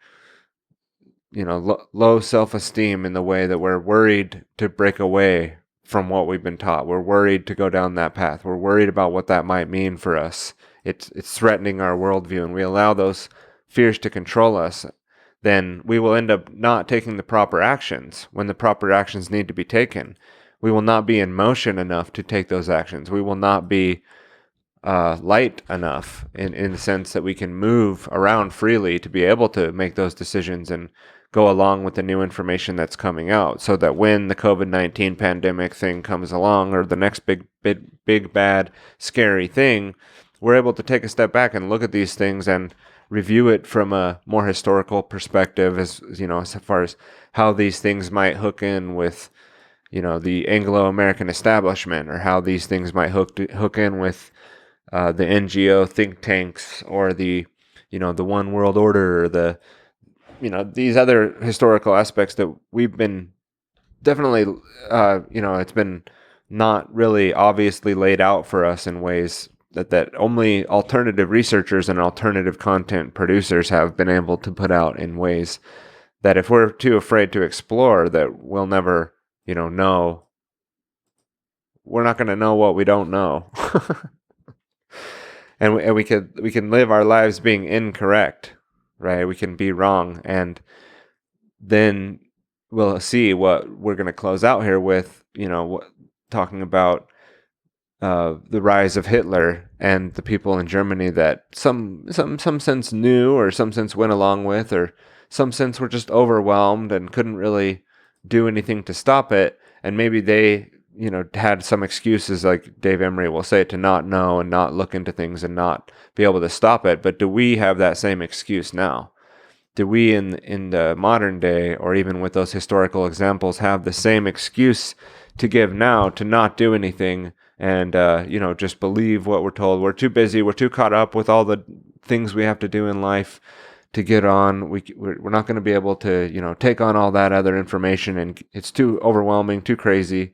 low self-esteem in the way that we're worried to break away from what we've been taught, we're worried to go down that path, we're worried about what that might mean for us, it's threatening our worldview, and we allow those fears to control us, then we will end up not taking the proper actions when the proper actions need to be taken. We will not be in motion enough to take those actions. We will not be light enough in the sense that we can move around freely to be able to make those decisions and go along with the new information that's coming out, so that when the COVID-19 pandemic thing comes along, or the next big bad scary thing, we're able to take a step back and look at these things and review it from a more historical perspective, as far as how these things might hook in with the Anglo-American establishment, or how these things might hook in with the NGO think tanks, or the one world order, or the these other historical aspects that we've been definitely it's been not really obviously laid out for us in ways that only alternative researchers and alternative content producers have been able to put out, in ways that if we're too afraid to explore, that we'll never know. We're not going to know what we don't know. And we can live our lives being incorrect, right? We can be wrong, and then we'll see what we're going to close out here with, talking about the rise of Hitler and the people in Germany that some sense knew, or some sense went along with, or some sense were just overwhelmed and couldn't really do anything to stop it, and maybe they had some excuses, like Dave Emery will say, to not know and not look into things and not be able to stop it. But do we have that same excuse now? Do we in the modern day, or even with those historical examples, have the same excuse to give now to not do anything and just believe what we're told? We're too busy, we're too caught up with all the things we have to do in life to get on. We're not going to be able to take on all that other information, and it's too overwhelming, too crazy.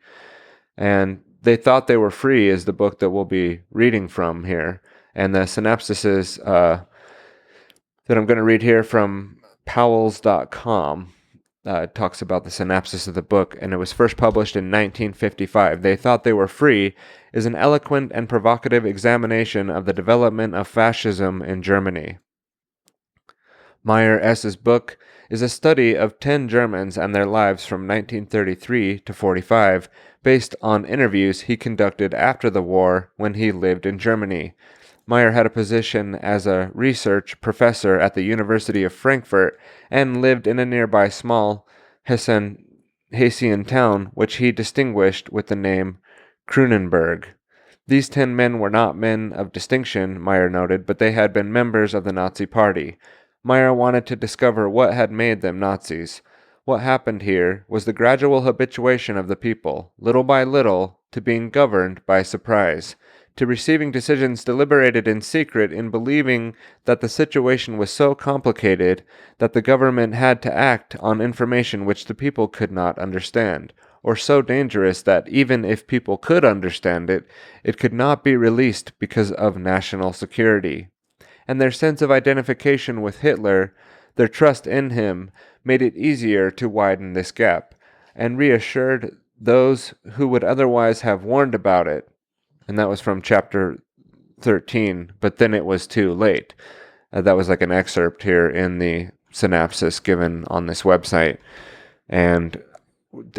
And They Thought They Were Free is the book that we'll be reading from here. And the synopsis is that I'm going to read here from powells.com. It talks about the synopsis of the book, and it was first published in 1955. They Thought They Were Free is an eloquent and provocative examination of the development of fascism in Germany. Meyer S.'s book is a study of 10 Germans and their lives from 1933 to 45, based on interviews he conducted after the war when he lived in Germany. Meyer had a position as a research professor at the University of Frankfurt and lived in a nearby small Hessian town, which he distinguished with the name Krunenburg. These 10 men were not men of distinction, Meyer noted, but they had been members of the Nazi Party. Meyer wanted to discover what had made them Nazis. What happened here was the gradual habituation of the people, little by little, to being governed by surprise, to receiving decisions deliberated in secret, in believing that the situation was so complicated that the government had to act on information which the people could not understand, or so dangerous that even if people could understand it, it could not be released because of national security. And their sense of identification with Hitler, their trust in him, made it easier to widen this gap, and reassured those who would otherwise have warned about it. And that was from chapter 13, but then it was too late. That was like an excerpt here in the synopsis given on this website. And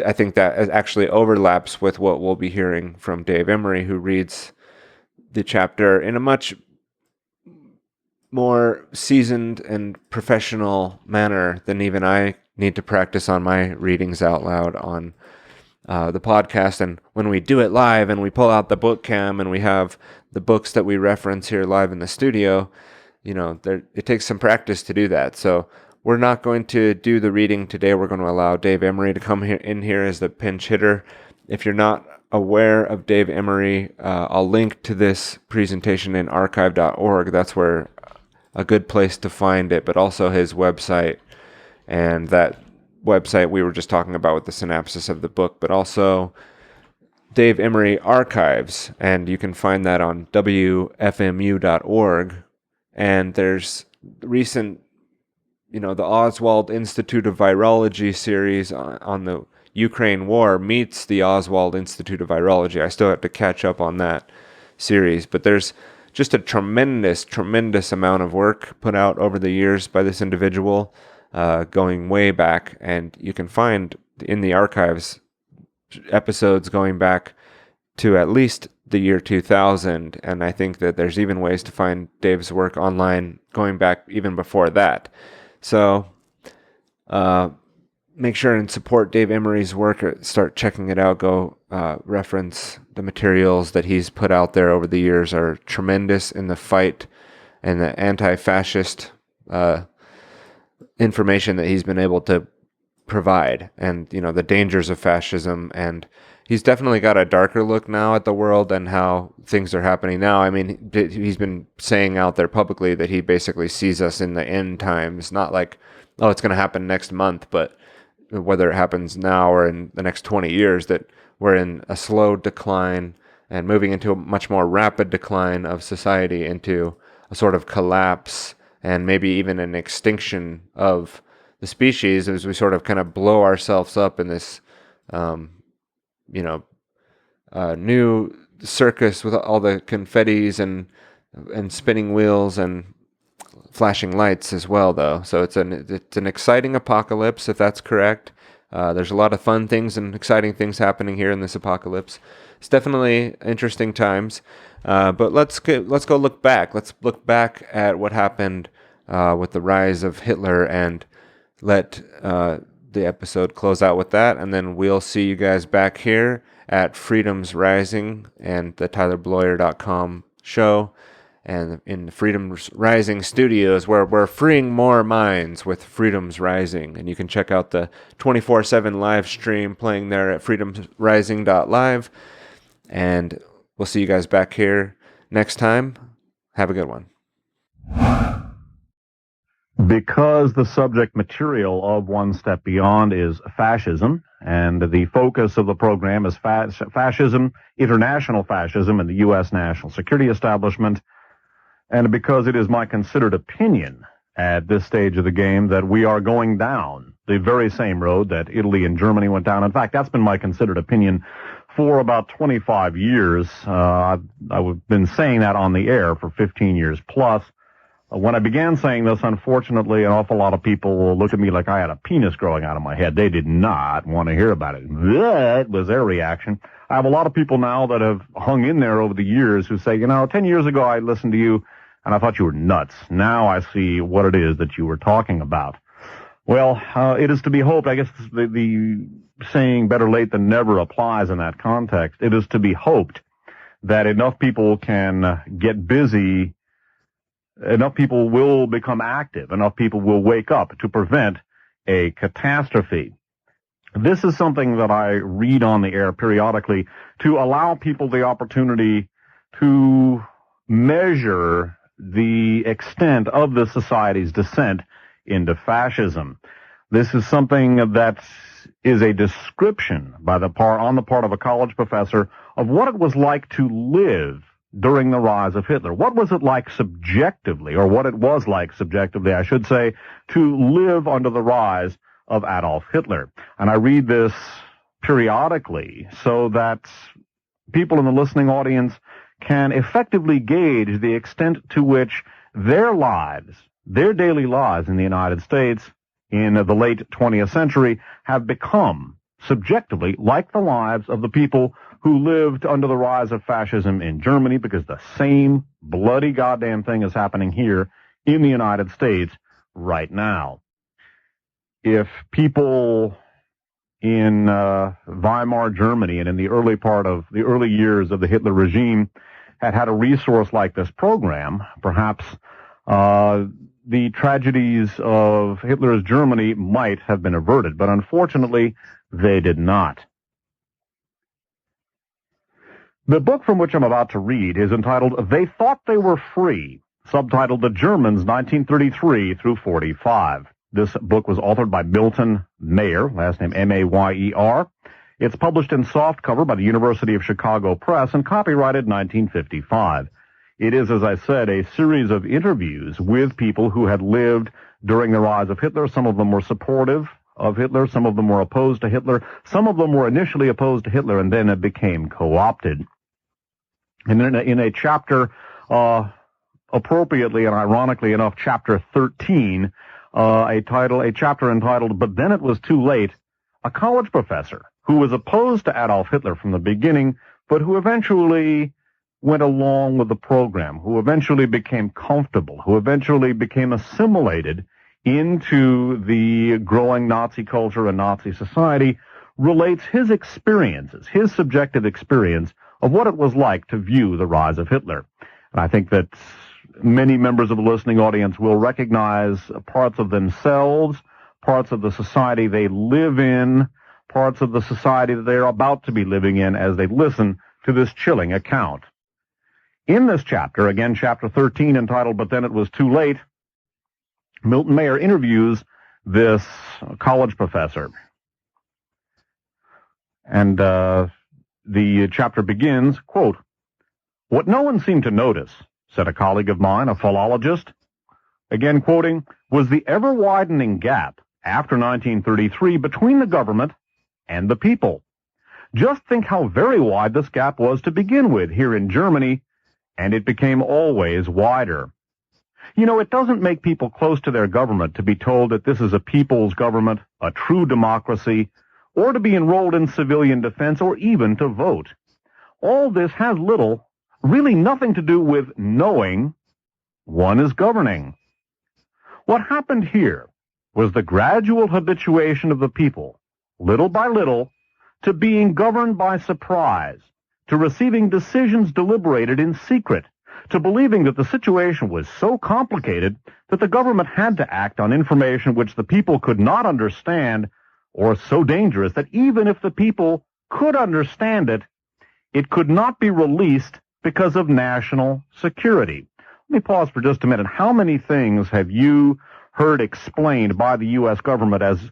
I think that actually overlaps with what we'll be hearing from Dave Emery, who reads the chapter in a much more seasoned and professional manner than even I need to practice on my readings out loud on the podcast. And when we do it live and we pull out the book cam and we have the books that we reference here live in the studio, it takes some practice to do that. So we're not going to do the reading today. We're going to allow Dave Emery to come in here as the pinch hitter If you're not aware of Dave Emery, I'll link to this presentation in archive.org. That's where a good place to find it, but also his website, and that website we were just talking about with the synopsis of the book, but also Dave Emery Archives, and you can find that on wfmu.org. And there's recent, the Oswald Institute of Virology series on the Ukraine war meets the Oswald Institute of Virology. I still have to catch up on that series, but there's just a tremendous, tremendous amount of work put out over the years by this individual, going way back, and you can find in the archives episodes going back to at least the year 2000, and I think that there's even ways to find Dave's work online going back even before that. So make sure and support Dave Emery's work, or start checking it out. Go reference the materials that he's put out there over the years are tremendous in the fight and the anti-fascist information that he's been able to provide, and the dangers of fascism. And he's definitely got a darker look now at the world and how things are happening now. I mean, he's been saying out there publicly that he basically sees us in the end times, not like, oh, it's going to happen next month, but whether it happens now or in the next 20 years, that we're in a slow decline and moving into a much more rapid decline of society, into a sort of collapse and maybe even an extinction of the species, as we sort of kind of blow ourselves up in this, new circus with all the confettis and spinning wheels and flashing lights as well, though. So it's an exciting apocalypse, if that's correct. There's a lot of fun things and exciting things happening here in this apocalypse. It's definitely interesting times. But let's go look back. Let's look back at what happened with the rise of Hitler, and let the episode close out with that, and then we'll see you guys back here at Freedom's Rising and the TylerBloyer.com show, and in the Freedom's Rising studios, where we're freeing more minds with Freedom's Rising. And you can check out the 24/7 live stream playing there at freedomsrising.live, and we'll see you guys back here next time. Have a good one. Because the subject material of One Step Beyond is fascism, and the focus of the program is fascism, international fascism, and the U.S. national security establishment, and because it is my considered opinion at this stage of the game that we are going down the very same road that Italy and Germany went down. In fact, that's been my considered opinion for about 25 years. I've been saying that on the air for 15 years plus. When I began saying this, unfortunately, an awful lot of people looked at me like I had a penis growing out of my head. They did not want to hear about it. That was their reaction. I have a lot of people now that have hung in there over the years who say, 10 years ago I listened to you and I thought you were nuts. Now I see what it is that you were talking about. Well, it is to be hoped, I guess the saying better late than never applies in that context. It is to be hoped that enough people can get busy, enough people will become active, enough people will wake up to prevent a catastrophe. This is something that I read on the air periodically to allow people the opportunity to measure the extent of the society's descent into fascism. This is something that is a description on the part of a college professor of what it was like to live during the rise of Hitler. What was it like subjectively, or what it was like subjectively, I should say, to live under the rise of Adolf Hitler? And I read this periodically so that people in the listening audience can effectively gauge the extent to which their lives, their daily lives in the United States in the late 20th century have become subjectively like the lives of the people who lived under the rise of fascism in Germany, because the same bloody goddamn thing is happening here in the United States right now. If people in Weimar Germany and in the early years of the Hitler regime had a resource like this program, perhaps the tragedies of Hitler's Germany might have been averted, but unfortunately they did not. The book from which I'm about to read is entitled They Thought They Were Free, subtitled The Germans 1933 through 45. This book was authored by Milton Mayer, last name M-A-Y-E-R. It's published in softcover by the University of Chicago Press and copyrighted 1955. It is, as I said, a series of interviews with people who had lived during the rise of Hitler. Some of them were supportive of Hitler. Some of them were opposed to Hitler. Some of them were initially opposed to Hitler and then it became co-opted. And in a chapter, appropriately and ironically enough, chapter 13, a chapter entitled, But Then It Was Too Late, a college professor who was opposed to Adolf Hitler from the beginning, but who eventually went along with the program, who eventually became comfortable, who eventually became assimilated into the growing Nazi culture and Nazi society, relates his experiences, his subjective experience of what it was like to view the rise of Hitler. And I think that many members of the listening audience will recognize parts of themselves, parts of the society they live in, parts of the society that they are about to be living in as they listen to this chilling account. In this chapter, again chapter 13 entitled But Then It Was Too Late, Milton Mayer interviews this college professor. And the chapter begins, quote, "What no one seemed to notice," said a colleague of mine, a philologist, again quoting, "was the ever-widening gap after 1933 between the government and the people. Just think how very wide this gap was to begin with here in Germany, and it became always wider. You know, it doesn't make people close to their government to be told that this is a people's government, a true democracy, or to be enrolled in civilian defense, or even to vote. All this has little, really nothing to do with knowing one is governing. What happened here was the gradual habituation of the people, little by little, to being governed by surprise, to receiving decisions deliberated in secret, to believing that the situation was so complicated that the government had to act on information which the people could not understand, or so dangerous that even if the people could understand it, it could not be released because of national security." Let me pause for just a minute. How many things have you heard explained by the U.S. government as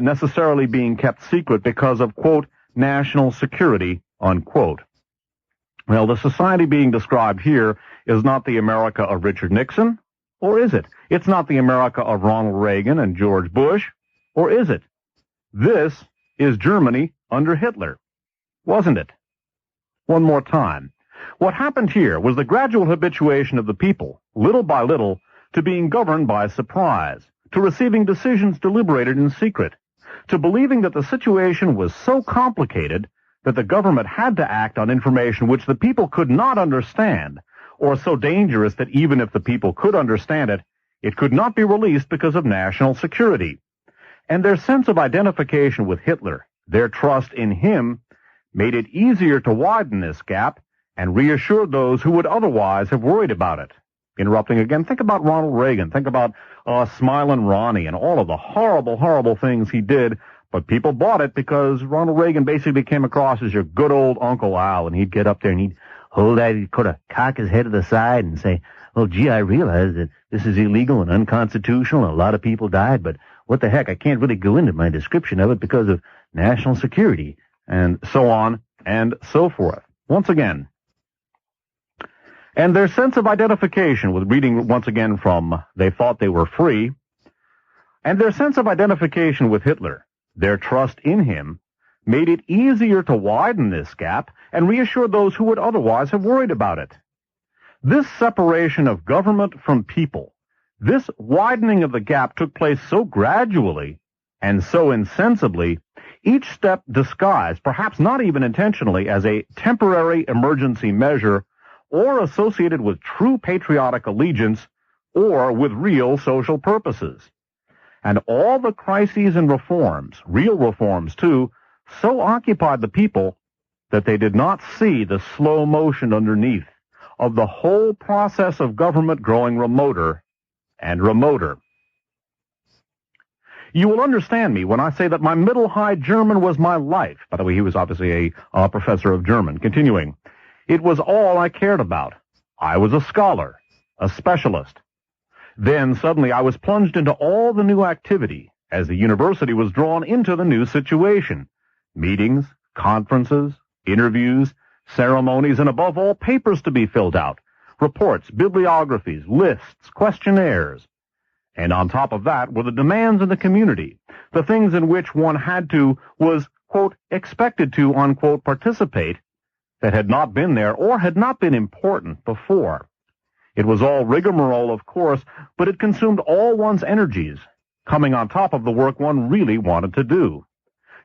necessarily being kept secret because of, quote, national security, unquote? Well, the society being described here is not the America of Richard Nixon, or is it? It's not the America of Ronald Reagan and George Bush, or is it? This is Germany under Hitler, wasn't it? One more time. What happened here was the gradual habituation of the people, little by little, to being governed by surprise, to receiving decisions deliberated in secret, to believing that the situation was so complicated that the government had to act on information which the people could not understand, or so dangerous that even if the people could understand it, it could not be released because of national security. And their sense of identification with Hitler, their trust in him, made it easier to widen this gap and reassured those who would otherwise have worried about it. Interrupting again, think about Ronald Reagan, think about Smilin' Ronnie and all of the horrible, horrible things he did, but people bought it because Ronald Reagan basically came across as your good old Uncle Al, and he'd get up there and he'd hold out, he'd kind of cock his head to the side and say, "Well, gee, I realize that this is illegal and unconstitutional and a lot of people died, but what the heck, I can't really go into my description of it because of national security," and so on and so forth. Once again, and their sense of identification with reading once again from They Thought They Were Free, and their sense of identification with Hitler, their trust in him, made it easier to widen this gap and reassure those who would otherwise have worried about it. This separation of government from people, this widening of the gap took place so gradually and so insensibly, each step disguised, perhaps not even intentionally, as a temporary emergency measure or associated with true patriotic allegiance or with real social purposes. And all the crises and reforms, real reforms too, so occupied the people that they did not see the slow motion underneath of the whole process of government growing remoter and remoter. You will understand me when I say that my middle-high German was my life. By the way, he was obviously a professor of German. Continuing, It was all I cared about. I was a scholar, a specialist. Then suddenly I was plunged into all the new activity as the university was drawn into the new situation. Meetings, conferences, interviews, ceremonies, and above all, papers to be filled out, reports, bibliographies, lists, questionnaires. And on top of that were the demands in the community, the things in which one was, quote, expected to, unquote, participate that had not been there or had not been important before. It was all rigmarole, of course, but it consumed all one's energies, coming on top of the work one really wanted to do.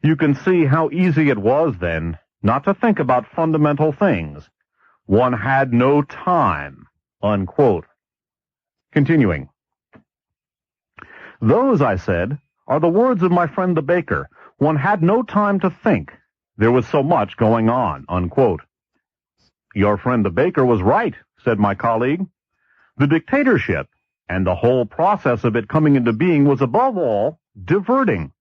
You can see how easy it was then not to think about fundamental things. One had no time, unquote. Continuing. Those, I said, are the words of my friend the baker. One had no time to think. There was so much going on, unquote. Your friend the baker was right, said my colleague. The dictatorship and the whole process of it coming into being was above all diverting.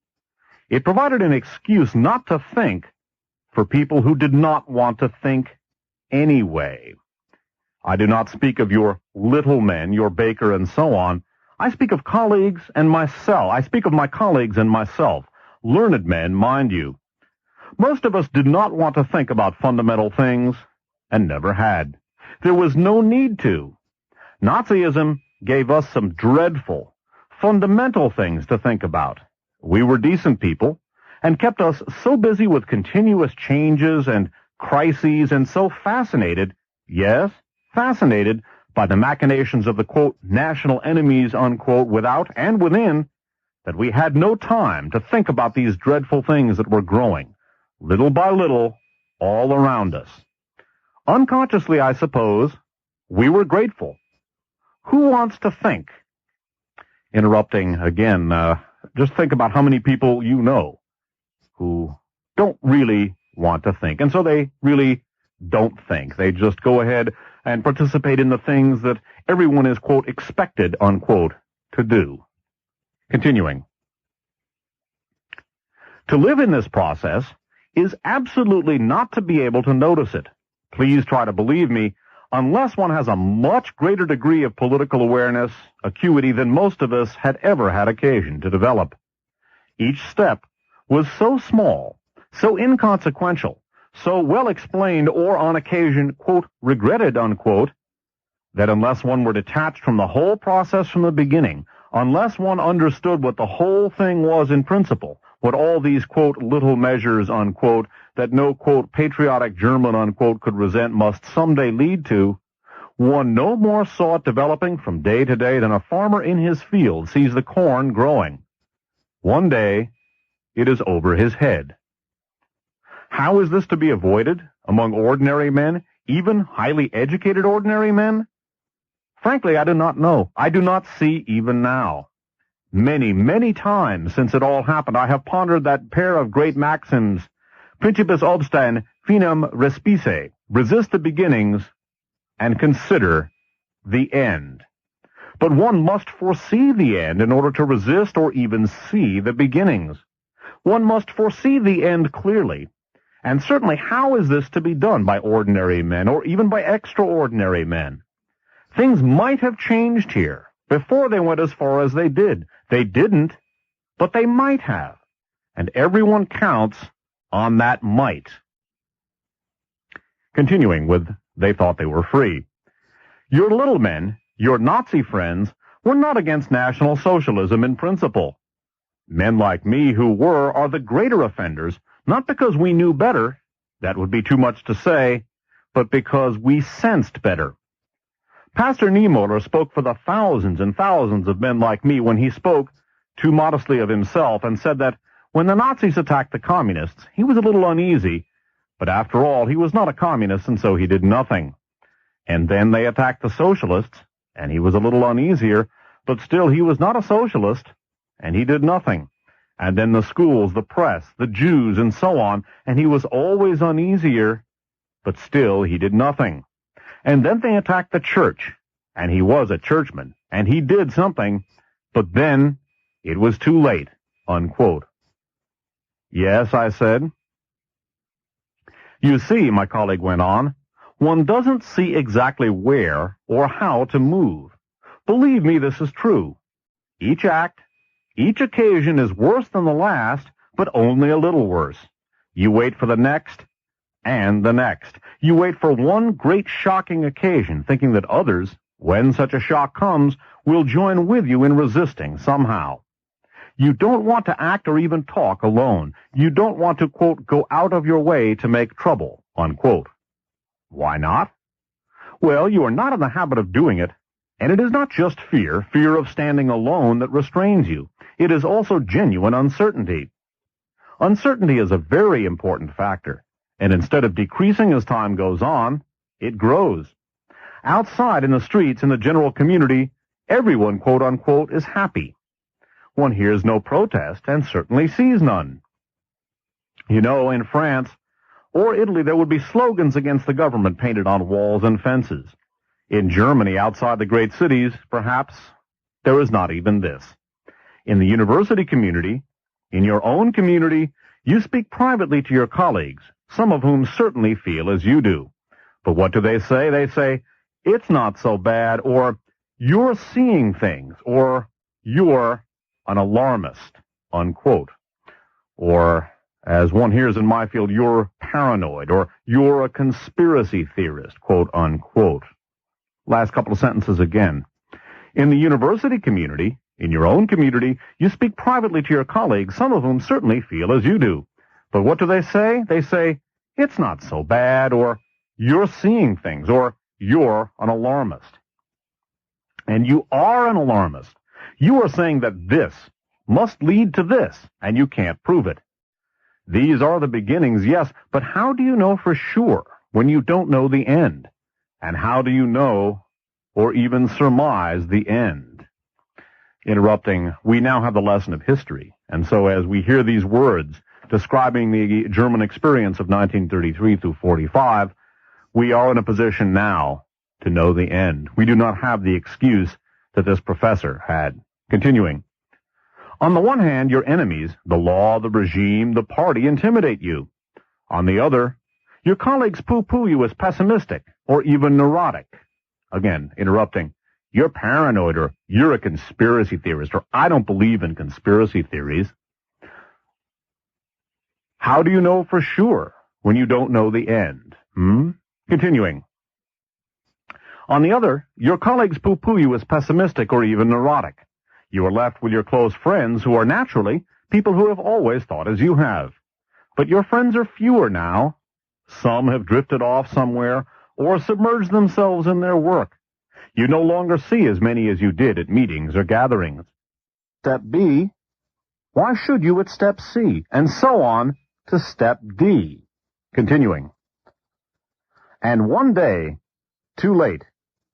It provided an excuse not to think for people who did not want to think anyway. I do not speak of your little men, your baker, and so on. I speak of colleagues and myself. I speak of my colleagues and myself, learned men, mind you. Most of us did not want to think about fundamental things, and never had. There was no need to. Nazism gave us some dreadful, fundamental things to think about. We were decent people, and kept us so busy with continuous changes and crises and so fascinated, yes, fascinated by the machinations of the, quote, national enemies, unquote, without and within, that we had no time to think about these dreadful things that were growing, little by little, all around us. Unconsciously, I suppose, we were grateful. Who wants to think? Interrupting again, just think about how many people you know who don't really want to think, and so they really don't think. They just go ahead and participate in the things that everyone is, quote, expected, unquote, to do. Continuing. To live in this process is absolutely not to be able to notice it. Please try to believe me, unless one has a much greater degree of political awareness, acuity than most of us had ever had occasion to develop. Each step was so small, so inconsequential, so well explained or on occasion, quote, regretted, unquote, that unless one were detached from the whole process from the beginning, unless one understood what the whole thing was in principle, what all these, quote, little measures, unquote, that no, quote, patriotic German, unquote, could resent must someday lead to, one no more saw it developing from day to day than a farmer in his field sees the corn growing. One day, it is over his head. How is this to be avoided among ordinary men, even highly educated ordinary men? Frankly, I do not know. I do not see even now. Many, many times since it all happened, I have pondered that pair of great maxims, Principis obstan finem respice, resist the beginnings and consider the end. But one must foresee the end in order to resist or even see the beginnings. One must foresee the end clearly. And certainly, how is this to be done by ordinary men or even by extraordinary men? Things might have changed here before they went as far as they did. They didn't, but they might have. And everyone counts on that might. Continuing with, they thought they were free. Your little men, your Nazi friends, were not against National Socialism in principle. Men like me who were are the greater offenders, not because we knew better, that would be too much to say, but because we sensed better. Pastor Niemöller spoke for the thousands and thousands of men like me when he spoke, too modestly of himself, and said that when the Nazis attacked the communists, he was a little uneasy, but after all, he was not a communist, and so he did nothing. And then they attacked the socialists, and he was a little uneasier, but still he was not a socialist, and he did nothing. And then the schools, the press, the Jews, and so on, and he was always uneasier, but still he did nothing. And then they attacked the church, and he was a churchman, and he did something, but then it was too late, unquote. Yes, I said. You see, my colleague went on, one doesn't see exactly where or how to move. Believe me, this is true. Each act, each occasion is worse than the last, but only a little worse. You wait for the next and the next. You wait for one great shocking occasion, thinking that others, when such a shock comes, will join with you in resisting somehow. You don't want to act or even talk alone. You don't want to, quote, go out of your way to make trouble, unquote. Why not? Well, you are not in the habit of doing it, and it is not just fear of standing alone that restrains you. It is also genuine uncertainty. Uncertainty is a very important factor, and instead of decreasing as time goes on, it grows. Outside in the streets, in the general community, everyone, quote unquote, is happy. One hears no protest and certainly sees none. You know, in France or Italy, there would be slogans against the government painted on walls and fences. In Germany, outside the great cities, perhaps, there is not even this. In the university community, in your own community, you speak privately to your colleagues, some of whom certainly feel as you do. But what do they say? They say, it's not so bad, or you're seeing things, or you're an alarmist, unquote. Or, as one hears in my field, you're paranoid, or you're a conspiracy theorist, quote unquote. Last couple of sentences again. In the university community, in your own community, you speak privately to your colleagues, some of whom certainly feel as you do. But what do they say? They say, it's not so bad, or you're seeing things, or you're an alarmist. And you are an alarmist. You are saying that this must lead to this, and you can't prove it. These are the beginnings, yes, but how do you know for sure when you don't know the end? And how do you know or even surmise the end? Interrupting, we now have the lesson of history, and so as we hear these words describing the German experience of 1933 through 45, we are in a position now to know the end. We do not have the excuse that this professor had. Continuing, on the one hand, your enemies, the law, the regime, the party, intimidate you. On the other, your colleagues pooh-pooh you as pessimistic or even neurotic. Again, interrupting, you're paranoid, or you're a conspiracy theorist, or I don't believe in conspiracy theories. How do you know for sure when you don't know the end? Continuing. On the other, your colleagues pooh-pooh you as pessimistic or even neurotic. You are left with your close friends who are naturally people who have always thought as you have. But your friends are fewer now. Some have drifted off somewhere or submerged themselves in their work. You no longer see as many as you did at meetings or gatherings. Step B, why should you at step C? And so on to step D. Continuing. And one day, too late,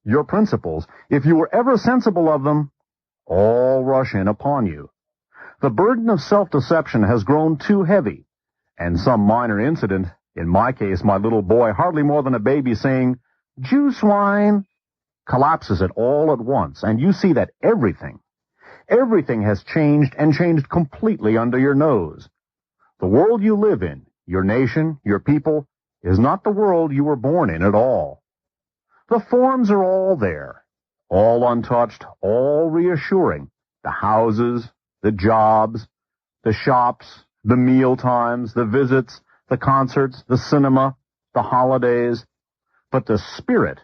your principles, if you were ever sensible of them, all rush in upon you. The burden of self-deception has grown too heavy, and some minor incident, in my case my little boy, hardly more than a baby, saying, "Jew swine," collapses it all at once, and you see that everything has changed, and changed completely under your nose. The world you live in, your nation, your people, is not the world you were born in at all. The forms are all there, all untouched, all reassuring. The houses, the jobs, the shops, the meal times, the visits, the concerts, the cinema, the holidays. But the spirit,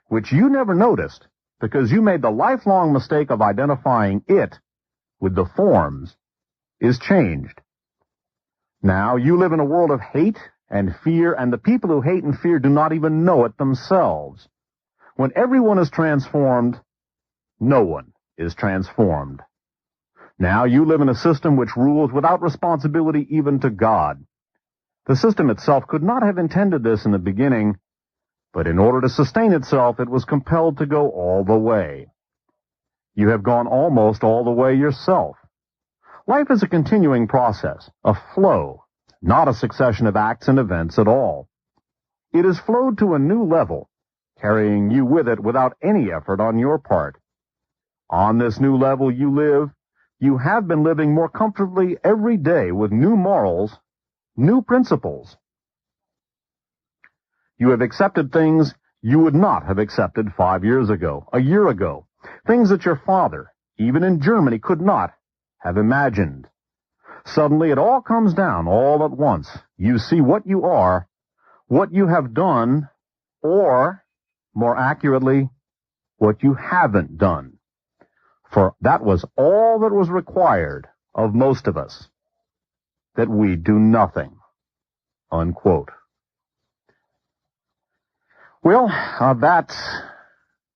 which you never noticed because you made the lifelong mistake of identifying it with the forms, is changed. Now you live in a world of hate and fear, and the people who hate and fear do not even know it themselves. When everyone is transformed, no one is transformed. Now you live in a system which rules without responsibility even to God. The system itself could not have intended this in the beginning, but in order to sustain itself, it was compelled to go all the way. You have gone almost all the way yourself. Life is a continuing process, a flow, not a succession of acts and events at all. It has flowed to a new level, carrying you with it without any effort on your part. On this new level you live. You have been living more comfortably every day with new morals, new principles. You have accepted things you would not have accepted 5 years ago, a year ago, things that your father, even in Germany, could not have imagined. Suddenly it all comes down all at once. You see what you are, what you have done, or, more accurately, what you haven't done. For that was all that was required of most of us, that we do nothing. Unquote. Well, that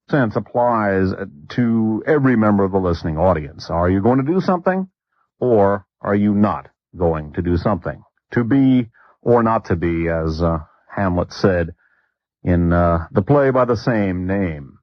sense applies to every member of the listening audience. Are you going to do something, or are you not going to do something? To be or not to be, as Hamlet said in the play by the same name.